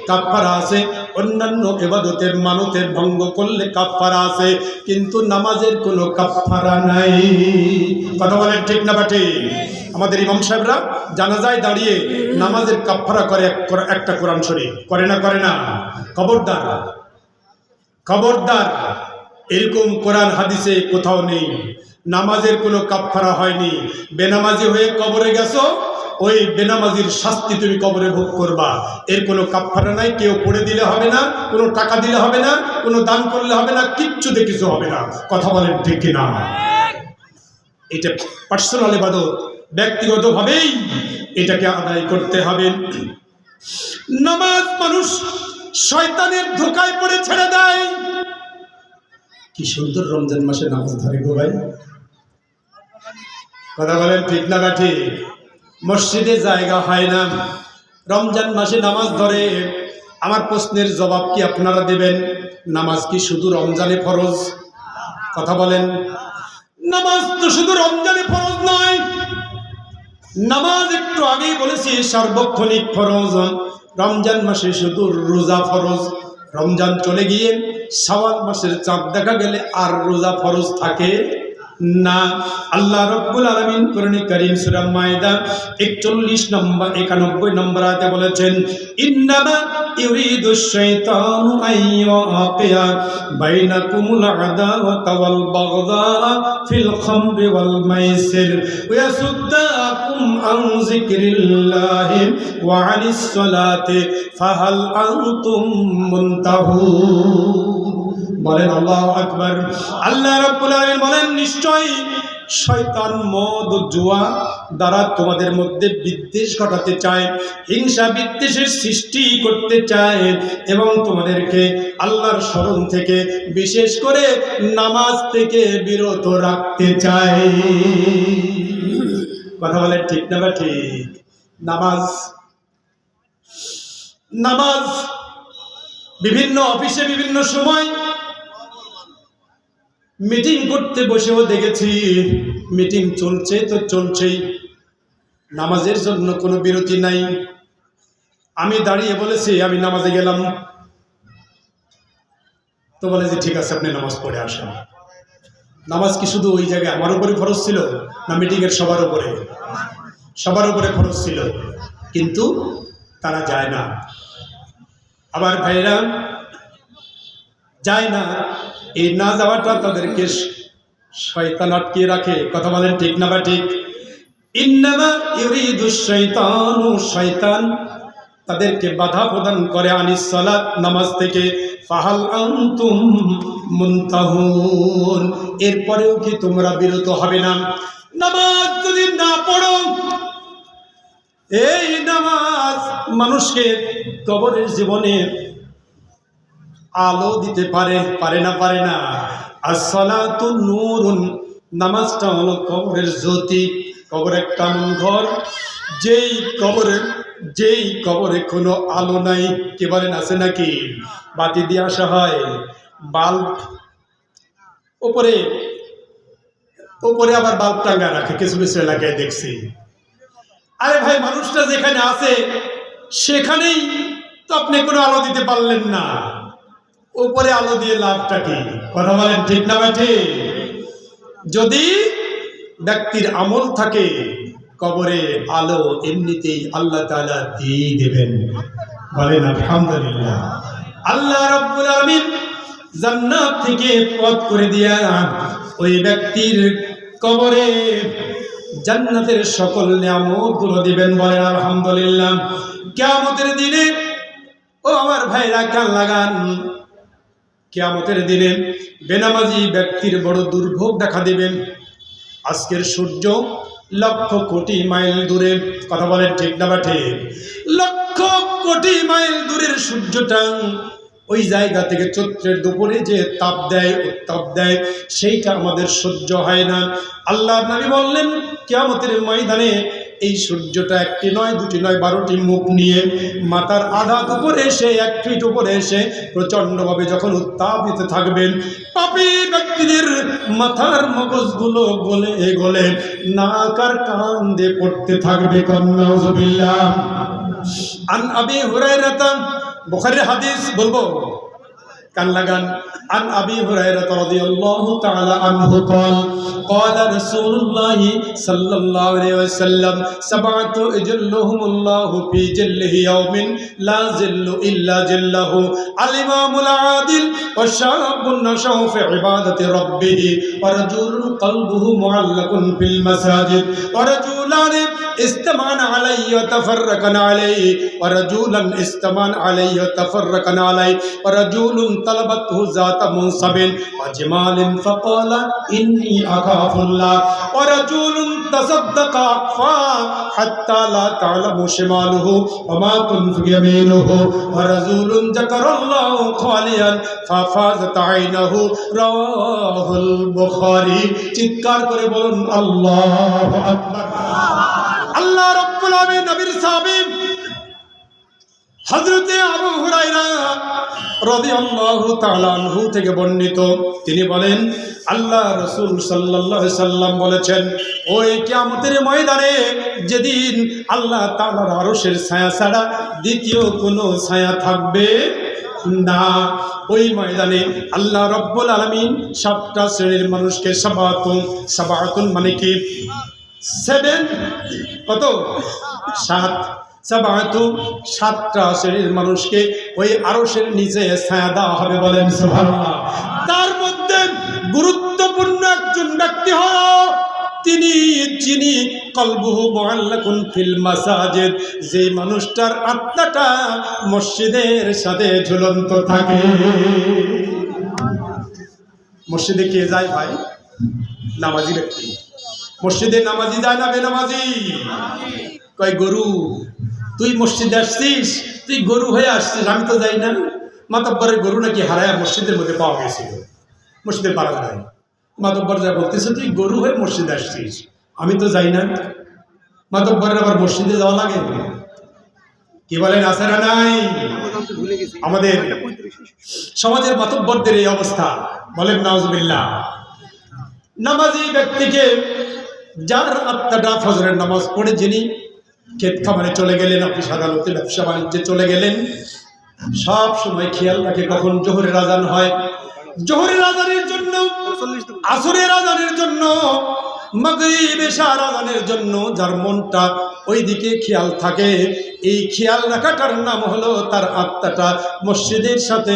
কাফারা আছে। অন্যান্য ইবাদতের মানতের ভঙ্গ করলে কাফারা আছে, কিন্তু নামাজের কোনো কাফারা নাই। কথা বলেন ঠিক না ঠিক? আমাদের ইমাম সাহেবরা জানাজায় দাঁড়িয়ে নামাজের কাফারা করে একটা কোরআন শরীফ। করে না? করে না? খবরদার, খবরদার, এরকম কোরআন হাদিসে কোথাও নেই। নামাজের কোনো কাফারা হয়নি। বেনামাজি হয়ে কবরে গেছো, ওই বেনামাজির শাস্তি তুমি কবরে ভোগ করবা। এর কোনো কাফারা নাই। কেউ পড়ে দিলে হবে না, কোনো টাকা দিলে হবে না, কোনো দান করলে হবে না, কিচ্ছুতে কিছু হবে না। কথা বলেন ঠিক কিনা? এটা পার্সোনাল ইবাদত, ব্যক্তিগতভাবেই এটাকে আদায় করতে হবে। নামাজ মানুষ শয়তানের ধোঁকায় পড়ে ছেড়ে দেয়। কি সুন্দর রমজান মাসে নামাজ ধরে গো ভাই। কথা বলেন ঠিক না ঠিক? মসজিদে জায়গা হয় না, রমজান মাসে নামাজ ধরে। আমার প্রশ্নের জবাব কি আপনারা দেবেন? নামাজ কি শুধু রমজানে ফরজ? কথা বলেন। নামাজ তো শুধু রমজানে ফরজ নয়। নামাজ একটু আগেই বলেছি সার্বক্ষণিক ফরজ। রমজান মাসে শুধু রোজা ফরজ। রমজান চলে গিয়ে শাওয়াল মাসের চাঁদ দেখা গেলে আর রোজা ফরজ থাকে না। আল্লাহ রাব্বুল আলামিন কোরআনে কারীম সূরা মায়দা 91 নম্বর আয়াতে বলেছেন, ইন্নামা ইউরিদুশ শাইতানু আইয়ুকিয়া বাইনাকুমুল আদাওয়াতা ওয়াল বাগদা ফিল খামরি ওয়াল মাইসির ওয়া ইয়াসুদ্দাকুম আন যিকরিল্লাহি ওয়া আনিস সালাতি ফাহাল আনতুম মুনতাহুন। বলেন আল্লাহু আকবার। আল্লাহ রাব্বুল আলামিন বলেন, নিশ্চয়ই শয়তান মদ ও জুয়া দ্বারা তোমাদের মধ্যে বিদ্বেষ ঘটাতে চায়, হিংসা বিদ্বেষের সৃষ্টি করতে চায়, এবং তোমাদেরকে আল্লাহর স্মরণ থেকে, বিশেষ করে নামাজ থেকে বিরত রাখতে চায়। কথা বলেন ঠিক না ঠিক? নামাজ বিভিন্ন অফিসে বিভিন্ন সময় মিটিং করতে বসেও দেখেছি, মিটিং চলছে তো চলছেই, নামাজের জন্য কোনো বিরতি নাই। আমি দাঁড়িয়ে বলেছি আমি নামাজে গেলাম, তো বলে যে ঠিক আছে আপনি নামাজ পড়ে আসেন। নামাজ কি শুধু ওই জায়গায় আমার উপরে ফরজ ছিল না মিটিংয়ের সবার উপরে? সবার উপরে ফরজ ছিল, কিন্তু তারা যায় না। আবার ভাইরা যায় না, এই না যাওয়াটা তাদেরকে শয়তান আটকিয়ে রাখে। কথা বলেন ঠিক না বা ঠিক? ইন্নামা ইউরিদুশ শাইতানু, শয়তান তাদেরকে বাধা প্রদান করে আনিস সালাত, নামাজ থেকে। ফাহাল আনতুম মুনতাহুন, এরপরেও কি তোমরা বিরত হবে না? নামাজ যদি না পড়ো, এই নামাজ মানুষকে কবরের জীবনে আলো দিতে পারে, পারে না? পারে না। আসসালাতু নূরুন, নামাজটা হলো কবরের জ্যোতি। কবর একটা এমন ঘর, যেই কবরে কোনো আলো নাই। কে বলেন আছে নাকি? বাতি দিয়ে আসা হয়, বাল্ব উপরে আবার বাল্ব টাঙ্গা রাখে কিছু কিছু এলাকায় দেখছি। আরে ভাই, মানুষটা যেখানে আছে সেখানেই তো আপনি কোনো আলো দিতে পারলেন না, উপরে আলো দিয়ে লাভটা কি? কথা বলেন ঠিক না ঠিক? যদি ব্যক্তির আমল থাকে, কবরে আলো এমনিতেই আল্লাহ তাআলা দিয়ে দেবেন। বলেন আলহামদুলিল্লাহ। আল্লাহ রাব্বুল আলামিন জান্নাত থেকে পথ করে দিয়া ওই ব্যক্তির কবরে জান্নাতের সকল নিয়ামতগুলো দিবেন। বলেন আলহামদুলিল্লাহ। কিয়ামতের দিনে, ও আমার ভাইরা কান লাগান, কিয়ামতের দিনে বেনামাজি ব্যক্তির বড় দুর্ভোগ দেখা দিবেন। আজকের সূর্য লক্ষ কোটি মাইল দূরে। কথা বলেন ঠিক না বা ঠিক? লক্ষ কোটি মাইল দূরের সূর্যটা ওই জায়গা থেকে চৈত্রের দুপুরে যে তাপ দেয়, উত্তাপ দেয়, সেইটা আমাদের সহ্য হয় না। আল্লাহর নবী বললেন, কিয়ামতের ময়দানে এই সূর্যটা একটি নয়, দুটি নয়, 12টি মুখ নিয়ে মাথার আধা উপরে এসে, 1 ফিট উপরে এসে প্রচণ্ডভাবে যখন উত্তাপিত থাকবেন, পাপী ব্যক্তিদের মাথার মগজগুলো গলে গলে নাক আর কান দিয়ে পড়তে থাকবে। নাউযুবিল্লাহ। আন আবি হুরায়রা, বুখারীর হাদিস বলবো, কান লাগান। আন আবি হুরায়রা রাদিয়াল্লাহু তাআলা আনহু قال قال رسول الله صلى الله عليه وسلم سبعة يجلهم الله في جله يوم لا ظل إلا جله الإمام العادل والشاب النشأ في عبادة ربه ورجل قلبه معلق في المساجد ورجلان استمعن عليه وتفرقن عليه ورجلا استمعن عليه وتفرقن عليه ورجل طلبته ذات منصب وجمال فقال إني أخاف الله ورجل تصدق أخفى حتى لا تعلم شماله وما تنفق يمينه ورجل ذكر الله خاليا ففاضت عينه رواه البخاري। চিৎকার করে বলুন আল্লাহু আকবার। আল্লাহ রাব্বুল আলামিন নবীর সাহাবী হযরতে আবু হুরায়রা রাদিয়াল্লাহু তাআলা আনহু থেকে বর্ণিত, তিনি বলেন, আল্লাহ রাসূল সাল্লাল্লাহু আলাইহি সাল্লাম বলেছেন, ওই কিয়ামতের ময়দানে যেদিন আল্লাহ তাআলার আরশের ছায়া ছাড়া দ্বিতীয় কোনো ছায়া থাকবে না, ওই ময়দানে আল্লাহ রাব্বুল আলামিন 7টা শ্রেণীর মানুষকে, সাবাতুন মানে কি 7, কত 7, 7টা শ্রেণীর মানুষকে ওই আরশের নিচে ছায়া দেওয়া হবে। বলেন সুবহানাল্লাহ। তার মধ্যে গুরুত্বপূর্ণ একজন ব্যক্তি হলো যিনি কলবুহু মুআল্লাকুন ফিল মাসাজিদ, যে মানুষটার আত্মাটা মসজিদের সাথে ঝুলন্ত থাকে। মসজিদে কে যায় ভাই? নামাজি ব্যক্তি। মসজিদে নামাজি যায় না বেনামাজি? কয় গরু, তুই মসজিদে আসছিস, তুই গরু হয়ে আসছিস, আমি তো যাই না। মাতব্বরের গরু নাকি হারায়া মসজিদের মধ্যে পাওয়া গেছিল, মসজিদের বারান্দায়। মাতব্বর যা বলতেছে, তুই গরু হয়ে মসজিদে আসছিস, আমি তো যাই না। মাতব্বরের আবার মসজিদে যাওয়া লাগে? কি বলেন, আছে না নাই? আমাদের সমাজের মাতব্বরদের এই অবস্থা। বলেন নাউজুবিল্লাহ। নামাজি ব্যক্তিকে, যার আত্মাটা ফজরের নামাজ পড়ে, যিনি ক্ষেত খামারে চলে গেলেন, অফিস আদালতে ব্যবসা বাণিজ্যে চলে গেলেন, সব সময় খেয়াল রাখে কখন জোহরের আজান হয়, জোহরের আযানের জন্য, আসরের আযানের জন্য, মাগরিব এশার আযানের জন্য যার মনটা ওইদিকে খেয়াল থাকে, এই খেয়াল রাখাটার নাম হলো তার আত্মাটা মসজিদের সাথে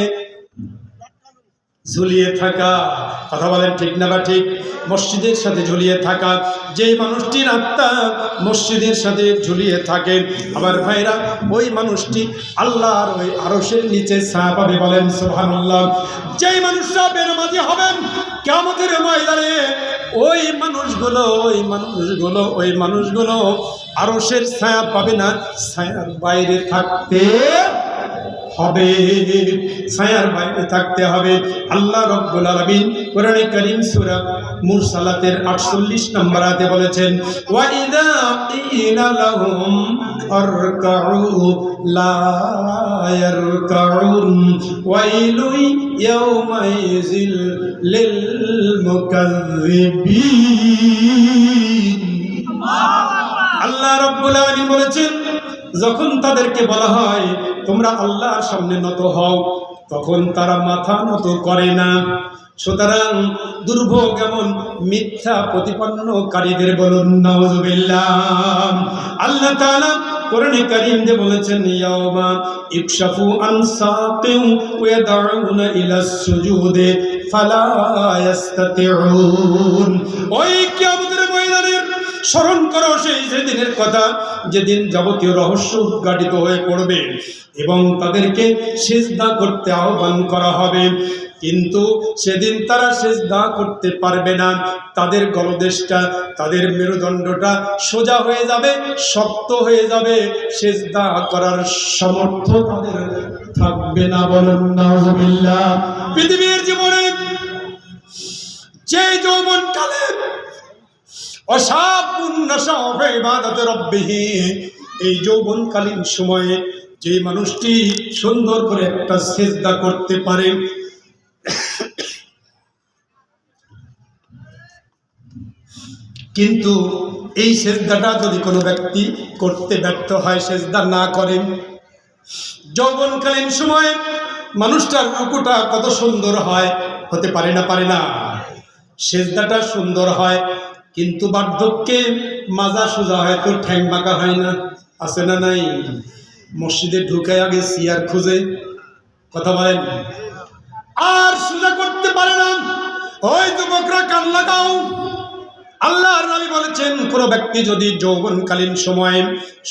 ঝুলিয়ে থাকা। কথা বলেন ঠিক না বা ঠিক? মসজিদের সাথে ঝুলিয়ে থাকা। যেই মানুষটির আত্মা মসজিদের সাথে ঝুলিয়ে থাকে, আমার ভাইরা, ওই মানুষটি আল্লাহর ওই আরশের নিচে ছায়া পাবে। বলেন সুবহানাল্লাহ। যেই মানুষরা বেনামাজি হবেন কিয়ামতের ময়দানে, ওই মানুষগুলো আরশের ছায়া পাবে না, ছায়ার বাইরে থাকতে হবে, ছায়ার বাইরে থাকতে হবে। আল্লাহ রাব্বুল আলামিন কোরআনে কারীম সূরা মুরসালাতের 48 নম্বর আয়াতে বলেছেন, ওয়া ইযা কিলা লাহুম আরকাউ লা ইয়ারকাউন ওয়াইলু ইয়াওমাইযিল লিল মুকাজ্জিবিন। আল্লাহ রাব্বুল আলামিন বলেছেন, যখন তাদেরকে বলা হয় তোমরা আল্লাহর সামনে নত হও, তখন তারা মাথা নত করে না। সুতরাং দুর্ভোগ এমন মিথ্যা প্রতিপন্নকারীদের, বলুন নাউযুবিল্লাহ। আল্লাহ তাআলা কোরআনে কারীমে বলেছেন, ইয়াউমা ইকশাফু আন সাকিন ওয়া ইয়াদউনা ইলাস সুজুদে ফালা ইস্তাতিউন। ওই কিয়ামতের ময়দানে স্মরণ করো সেই দিনের কথা, যেদিন যাবতীয় রহস্য উদ্ঘাটিত হয়ে পড়বে এবং তাদেরকে সিজদা করতে আহ্বান করা হবে, কিন্তু সেদিন তারা সিজদা করতে পারবে না। তাদের গলদেশটা, তাদের মেরুদণ্ডটা সোজা হয়ে যাবে, শক্ত হয়ে যাবে, সিজদা করার সামর্থ্য তাদের থাকবে না। বলেন নাউযুবিল্লাহ। পৃথিবীর জীবনে যে যৌবনকালে এই যৌবনকালীন সময়ে যে মানুষটি সুন্দর করে একটা সিজদা করতে পারে, কিন্তু এই সিজদাটা যদি কোনো ব্যক্তি করতে ব্যর্থ হয়, সিজদা না করেন, যৌবনকালীন সময়ে মানুষটার রুকুটা কত সুন্দর হয়, হতে পারে না? পারে না। সিজদাটা সুন্দর হয়, কিন্তু বার্ধক্যে মাজা সোজা হয় তো ঠ্যাং বাঁকা হয় না, আছে না নাই? মসজিদে ঢুকে আগে চেয়ার খুঁজে, কথা বলেন, আর সোজা করতে পারে না। ওই যুবকরা কান লাগাও। আল্লাহর নবী বলেছেন, কোন ব্যক্তি যদি যৌবনকালীন সময়ে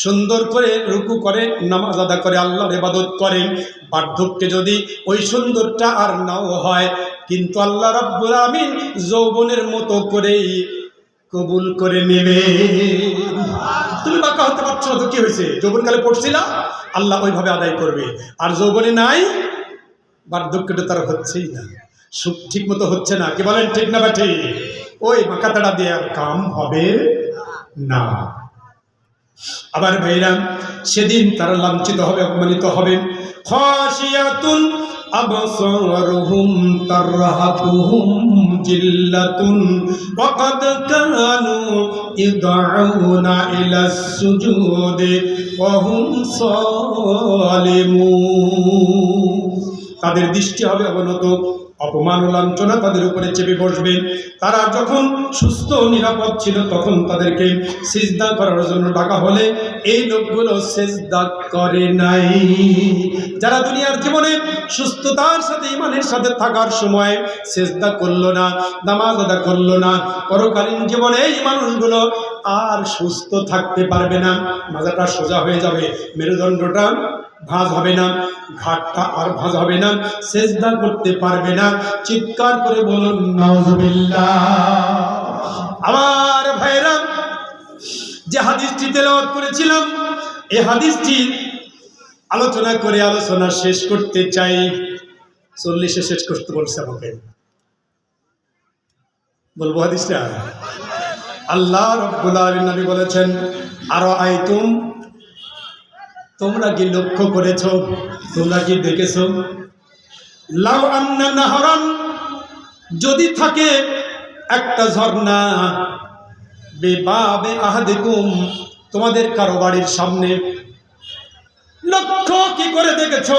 সুন্দর করে রুকু করে, নামাজ আদা করে, আল্লাহর ইবাদত করে, বার্ধক্যে যদি ওই সুন্দরটা আর নাও হয়, কিন্তু আল্লাহ রাব্বুল আমিন যৌবনের মতো করেই কবুল করে নেবে। তুমি বাঁকা হতে পারছো না তো কি হয়েছে? যৌবনকালে পড়ছিলা, আল্লাহ ওইভাবে আদায় করবে। আর যৌবনে নাই, বার্ধক্যটা তার হচ্ছেই না, সুখ ঠিক মতো হচ্ছে না। কি বলেন ঠিক না? ঠিক। ওই বাঁকাতাড়া দিয়ে আর কাম হবে না। আবার ভাইরা, সেদিন তারা লাঞ্ছিত হবে, অপমানিত হবে। খাশিয়াতুন আবসারুহুম তারহাকুহুম জিল্লাতুন ওয়া কাদ কানু ইদউনা ইলাস সুজুদি ওয়া হুম সালিমুন। তাদের দৃষ্টি হবে অবনত, অপমান ও লাঞ্ছনা তাদের উপরে চেপে বসবে। তারা যখন সুস্থ নিরাপদ ছিল, তখন তাদেরকে সিজদা করার জন্য ডাকা হলে এই লোকগুলো সিজদা করে নাই। যারা দুনিয়ার জীবনে সুস্থতার সাথে, ইমানের সাথে থাকার সময় সিজদা করলো না, নামাজ আদা করলো না, পরকালীন জীবনে এই মানুষগুলো আর সুস্থ থাকতে পারবে না। মাজাটা সোজা হয়ে যাবে, মেরুদণ্ডটা ভাঁজ হবে না, ঘাটটা আর ভাঁজ হবে না, সিজদা করতে পারবে না। চিৎকার করে বলুন নাউযুবিল্লাহ। আমার ভাইরা, যে হাদিসটি তেলাওয়াত করেছিলাম, এই হাদিসটি আলোচনা করে আলোচনা শেষ করতে চাই। 40-এ শেষ করতে বলছে আমাকে, বলবো হাদিসটা? আল্লাহ রাব্বুল আলামিন নবী বলেছেন, আরো আইতুম, তোমরা কি লক্ষ্য করেছো, তোমরা কি দেখেছো, লাউ আন্না নাহরান, যদি থাকে একটা ঝর্ণা, বিবাবে আহাদিকুম, তোমাদের কারো বাড়ির সামনে। লক্ষ্য কি করে দেখেছো?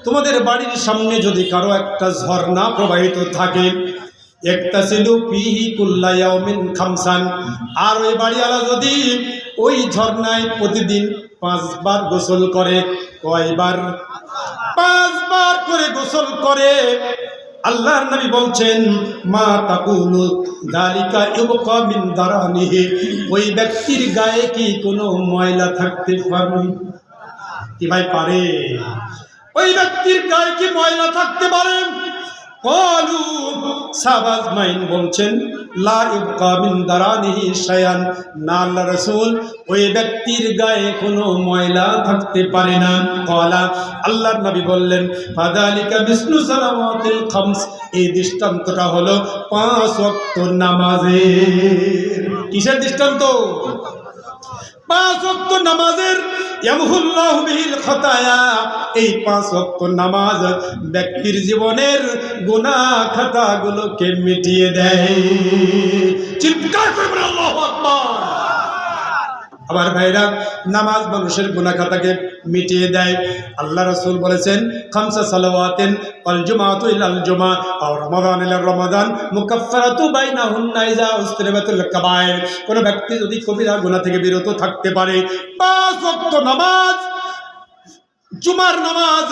তোমাদের বাড়ির সামনে যদি কারো একটা ঝর্ণা প্রবাহিত থাকে, একতাসিলু ফিহি কুল্লা ইয়াউমিন খামসান, আর ওই বাড়িওয়ালা যদি ওই ঝর্ণায় প্রতিদিন 5 বার গোসল করে, কয়বার? 5 বার করে গোসল করে। আল্লাহর নবী বলছেন, মা তাকুলু যালিকা ইবকা মিন দারানিহি, ওই ব্যক্তির গায়ে কি কোনো ময়লা থাকতে পারে? কি ভাই পারে? ওই ব্যক্তির গায়ে কি ময়লা থাকতে পারে? ক্বালু, সাহাবা আজমাইন বলছেন, লা ইবকা মিন দারানিহি শায়ান, না আল্লাহর রাসূল, ওই ব্যক্তির গায়ে কোনো ময়লা থাকতে পারে না। ক্বালা, আল্লাহর নবী বললেন, ফাযালিকা মিসলু সালাওয়াতিল খামস, এই দৃষ্টান্তটা হলো 5 ওয়াক্ত নামাজের। কিসের দৃষ্টান্ত? 5 ওয়াক্ত নামাজের। ইয়ামহুল্লাহু বিহিল খাতায়া, এই 5 ওয়াক্ত নামাজ ব্যক্তির জীবনের গুনাহ খাতাগুলোকে মিটিয়ে দেয়। চিৎকার করে বলেন আল্লাহু আকবার। আবার ভাইরা, নামাজ মানুষের গুনাহ খাতাকে মিটিয়ে দেয়। আল্লাহ রাসূল বলেছেন, খামসা সালাওয়াতিন ওয়াল জুমআতু ইলাল জুমআ ওয়া রমাদান ইলা রমাদান মুকাফফারাতু বাইনাহুন্না ইযা উসরিবাতুল কাবায়ের। কোন ব্যক্তি যদি কবিরা গুনাহ থেকে বিরত থাকতে পারে, 5 ওয়াক্ত নামাজ, জুমার নামাজ,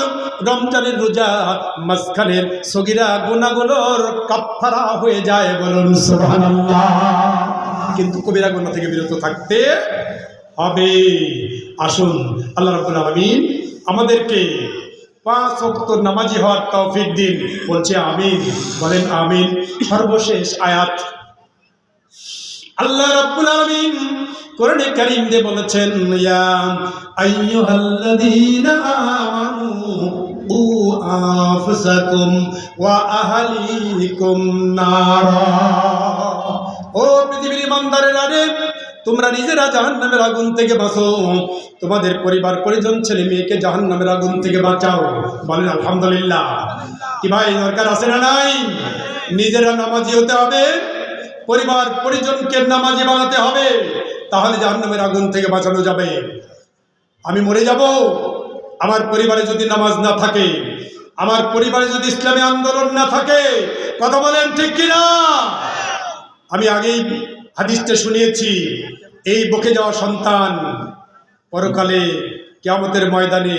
রমজানের রোজা, মাঝখানের সগীরা গুনাহগুলোর কাফফারা হয়ে যায়। বলুন সুবহানাল্লাহ। কিন্তু কবিরা গুনাহ থেকে বিরত থাকতে হবে। আসুন আল্লাহ রাব্বুল আলামিন আমাদেরকে 5 ওয়াক্ত নামাজি হওয়ার তৌফিক দিন। বলছে আমিন, বলেন আমিন। সর্বশেষ আয়াত, আল্লাহ রাব্বুল আলামিন কোরআনে কারীম দিয়ে বলেছেন, ইয়া আইয়ুহাল্লাযীনা আমানু উ আনফুসাকুম ওয়া আহলিকুম নারা, ও পৃথিবীর ইমানদারেরা রে, তোমরা নিজেরা জাহান্নামের আগুন থেকে বাঁচো, তোমাদের পরিবার পরিজন ছেলে মেয়েকে জাহান্নামের আগুন থেকে বাঁচাও। বলেন আলহামদুলিল্লাহ। কি ভাই দরকার আছে না নাই? নিজেরা নামাজি হতে হবে, পরিবার পরিজনকে নামাজি বানাতে হবে, তাহলে জাহান্নামের আগুন থেকে বাঁচানো যাবে। আমি মরে যাব, আমার পরিবারে যদি নামাজ না থাকে, আমার পরিবারে যদি ইসলামী আন্দোলন না থাকে, কথা বলেন ঠিক কিনা? আমি আগেই হাদিসটা শুনিয়েছি, এই বকে যাওয়া সন্তান পরকালে কিয়ামতের ময়দানে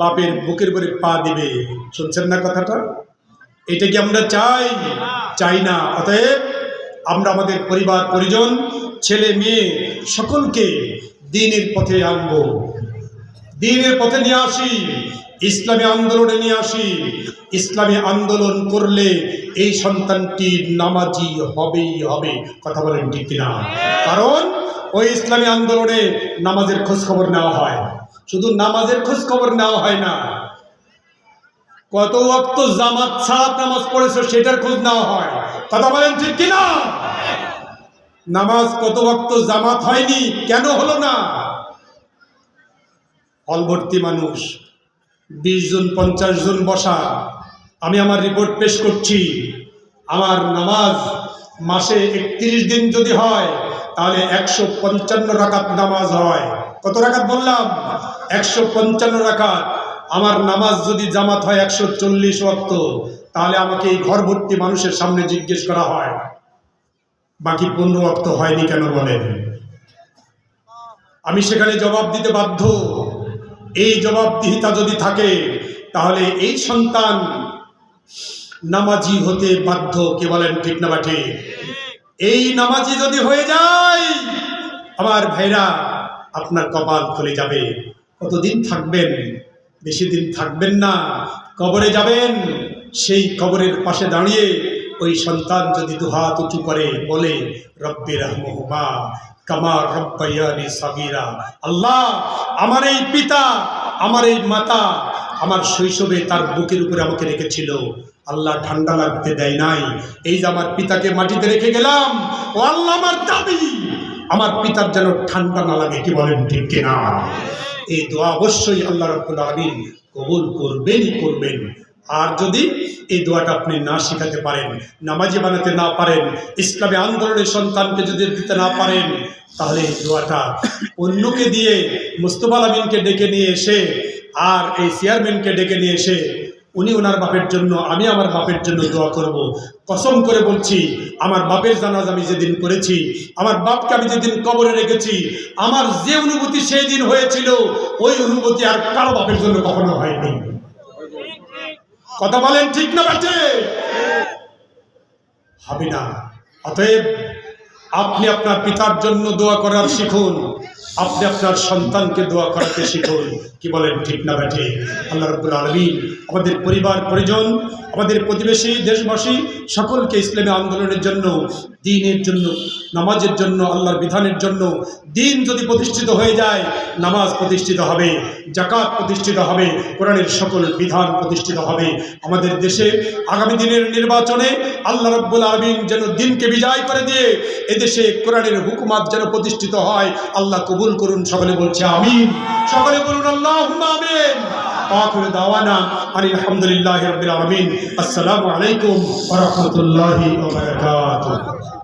বাপের বুকের উপরে পা দিবে। শুনছেন না কথাটা? এটা কি আমরা চাই? চাই না। অতএব আমরা আমাদের পরিবার পরিজন, ছেলে মেয়ে সকলকে দ্বীনের পথে আনবো, দ্বীনের পথে নিয়ে আসি, ইসলামী আন্দোলনে নিয়ে আসি। ইসলামী আন্দোলন করলে এই সন্তানটি নামাজি হবেই হবে। কথা বলেন ঠিক কিনা? কারণ ওই ইসলামী আন্দোলনে নামাজের খোঁজ খবর নেওয়া হয়। শুধু নামাজের খোঁজ খবর নেওয়া হয় না, কত ওয়াক্ত জামাত ছাড়া নামাজ পড়েছে সেটার খোঁজ নেওয়া হয়। কথা বলেন ঠিক কিনা? নামাজ কত ওয়াক্ত জামাত হয়নি, কেন হলো না? অলভর্তি মানুষ, 20 জন 50 জন বসা। আমি আমার রিপোর্ট পেশ করছি, আমার নামাজ মাসে 31 দিন যদি হয়, তাহলে 155 রাকাত নামাজ হয়। কত রাকাত বললাম? 155 রাকাত। আমার নামাজ যদি জামাত হয় 140 ওয়াক্ত, তাহলে আমাকে এই ঘর ভর্তি মানুষের সামনে জিজ্ঞেস করা হয়, বাকি 15 ওয়াক্ত হয়নি কেন বলেন? আমি সেখানে জবাব দিতে বাধ্য। এই জবাবদিহিতা যদি থাকে, তাহলে এই সন্তান নামাজি হতে বাধ্য। কে বলেন ঠিক না বাঠে? এই নামাজি যদি হয়ে যায়, আমার ভাইরা, আপনার কপাল খুলে যাবে। কতদিন থাকবেন? বেশি দিন থাকবেন না, কবরে যাবেন। সেই কবরের পাশে দাঁড়িয়ে ওই সন্তান যদি দুহাত উঁচু করে বলে, রব্বি রহমহুমা কামা রব্বায়ানি সাগীরা, আল্লাহ আমার এই পিতা, আমার এই মাতা আমার শৈশবে তার বুকের উপরে আমাকে রেখেছিল, আল্লাহ ঠান্ডা লাগতে দেয় নাই, এই যে আমার পিতাকে মাটিতে রেখে গেলাম, ও আল্লাহ আমার দাবি আমার পিতার যেন ঠান্ডা না লাগে। কি বলেন ঠিক কিনা? এই দোয়া অবশ্যই আল্লাহ রাব্বুল আলামিন কবুল করবেনই করবেন। আর যদি এই দোয়াটা আপনি না শেখাতে পারেন, নামাজি বানাতে না পারেন, ইসলামী আন্দোলনের সন্তানকে যদি দিতে না পারেন, তাহলে এই দোয়াটা অন্যকে দিয়ে, মুস্তফা আমিনকে ডেকে নিয়ে এসে আর এই চেয়ারম্যানকে ডেকে নিয়ে এসে উনি ওনার বাপের জন্য, আমি আমার বাপের জন্য দোয়া করব। কসম করে বলছি, আমার বাপের জানাজা আমি যেদিন করেছি, আমার বাপকে আমি যেদিন কবরে রেখেছি, আমার যে অনুভূতি সেই দিন হয়েছিল, ওই অনুভূতি আর কারো বাপের জন্য কখনো হয়নি। কথা বলেন ঠিক না বাটে? হবে না। অতএব আপনি আপনার পিতার জন্য দোয়া করার শিখুন, আপনি আপনার সন্তানকে দোয়া করাতে শিখুন। কি বলেন ঠিক না বেঠে? আল্লাহ রাব্বুল আলামিন আমাদের পরিবার পরিজন, আমাদের প্রতিবেশী, দেশবাসী সকলকে ইসলামী আন্দোলনের জন্য, দ্বীনের জন্য, নামাজের জন্য, আল্লাহর বিধানের জন্য, দ্বীন যদি প্রতিষ্ঠিত হয়ে যায়, নামাজ প্রতিষ্ঠিত হবে, যাকাত প্রতিষ্ঠিত হবে, কোরআনের সকল বিধান প্রতিষ্ঠিত হবে। আমাদের দেশে আগামী দিনের নির্বাচনে আল্লাহ রাব্বুল আলামিন যেন দ্বীনকে বিজয় করে দিয়ে এদেশে কোরআনের হুকুমাত যেন প্রতিষ্ঠিত হয়, আল্লাহ কবুল করুন। সকলে বলছে আমিন। সকলে বলুন আল্লাহুম্মা আমিন। আখির দাওয়ানা আলহামদুলিল্লাহি রাব্বিল আলামিন। আসসালামু আলাইকুম ওয়া রাহমাতুল্লাহি ওয়া বারাকাতুহু।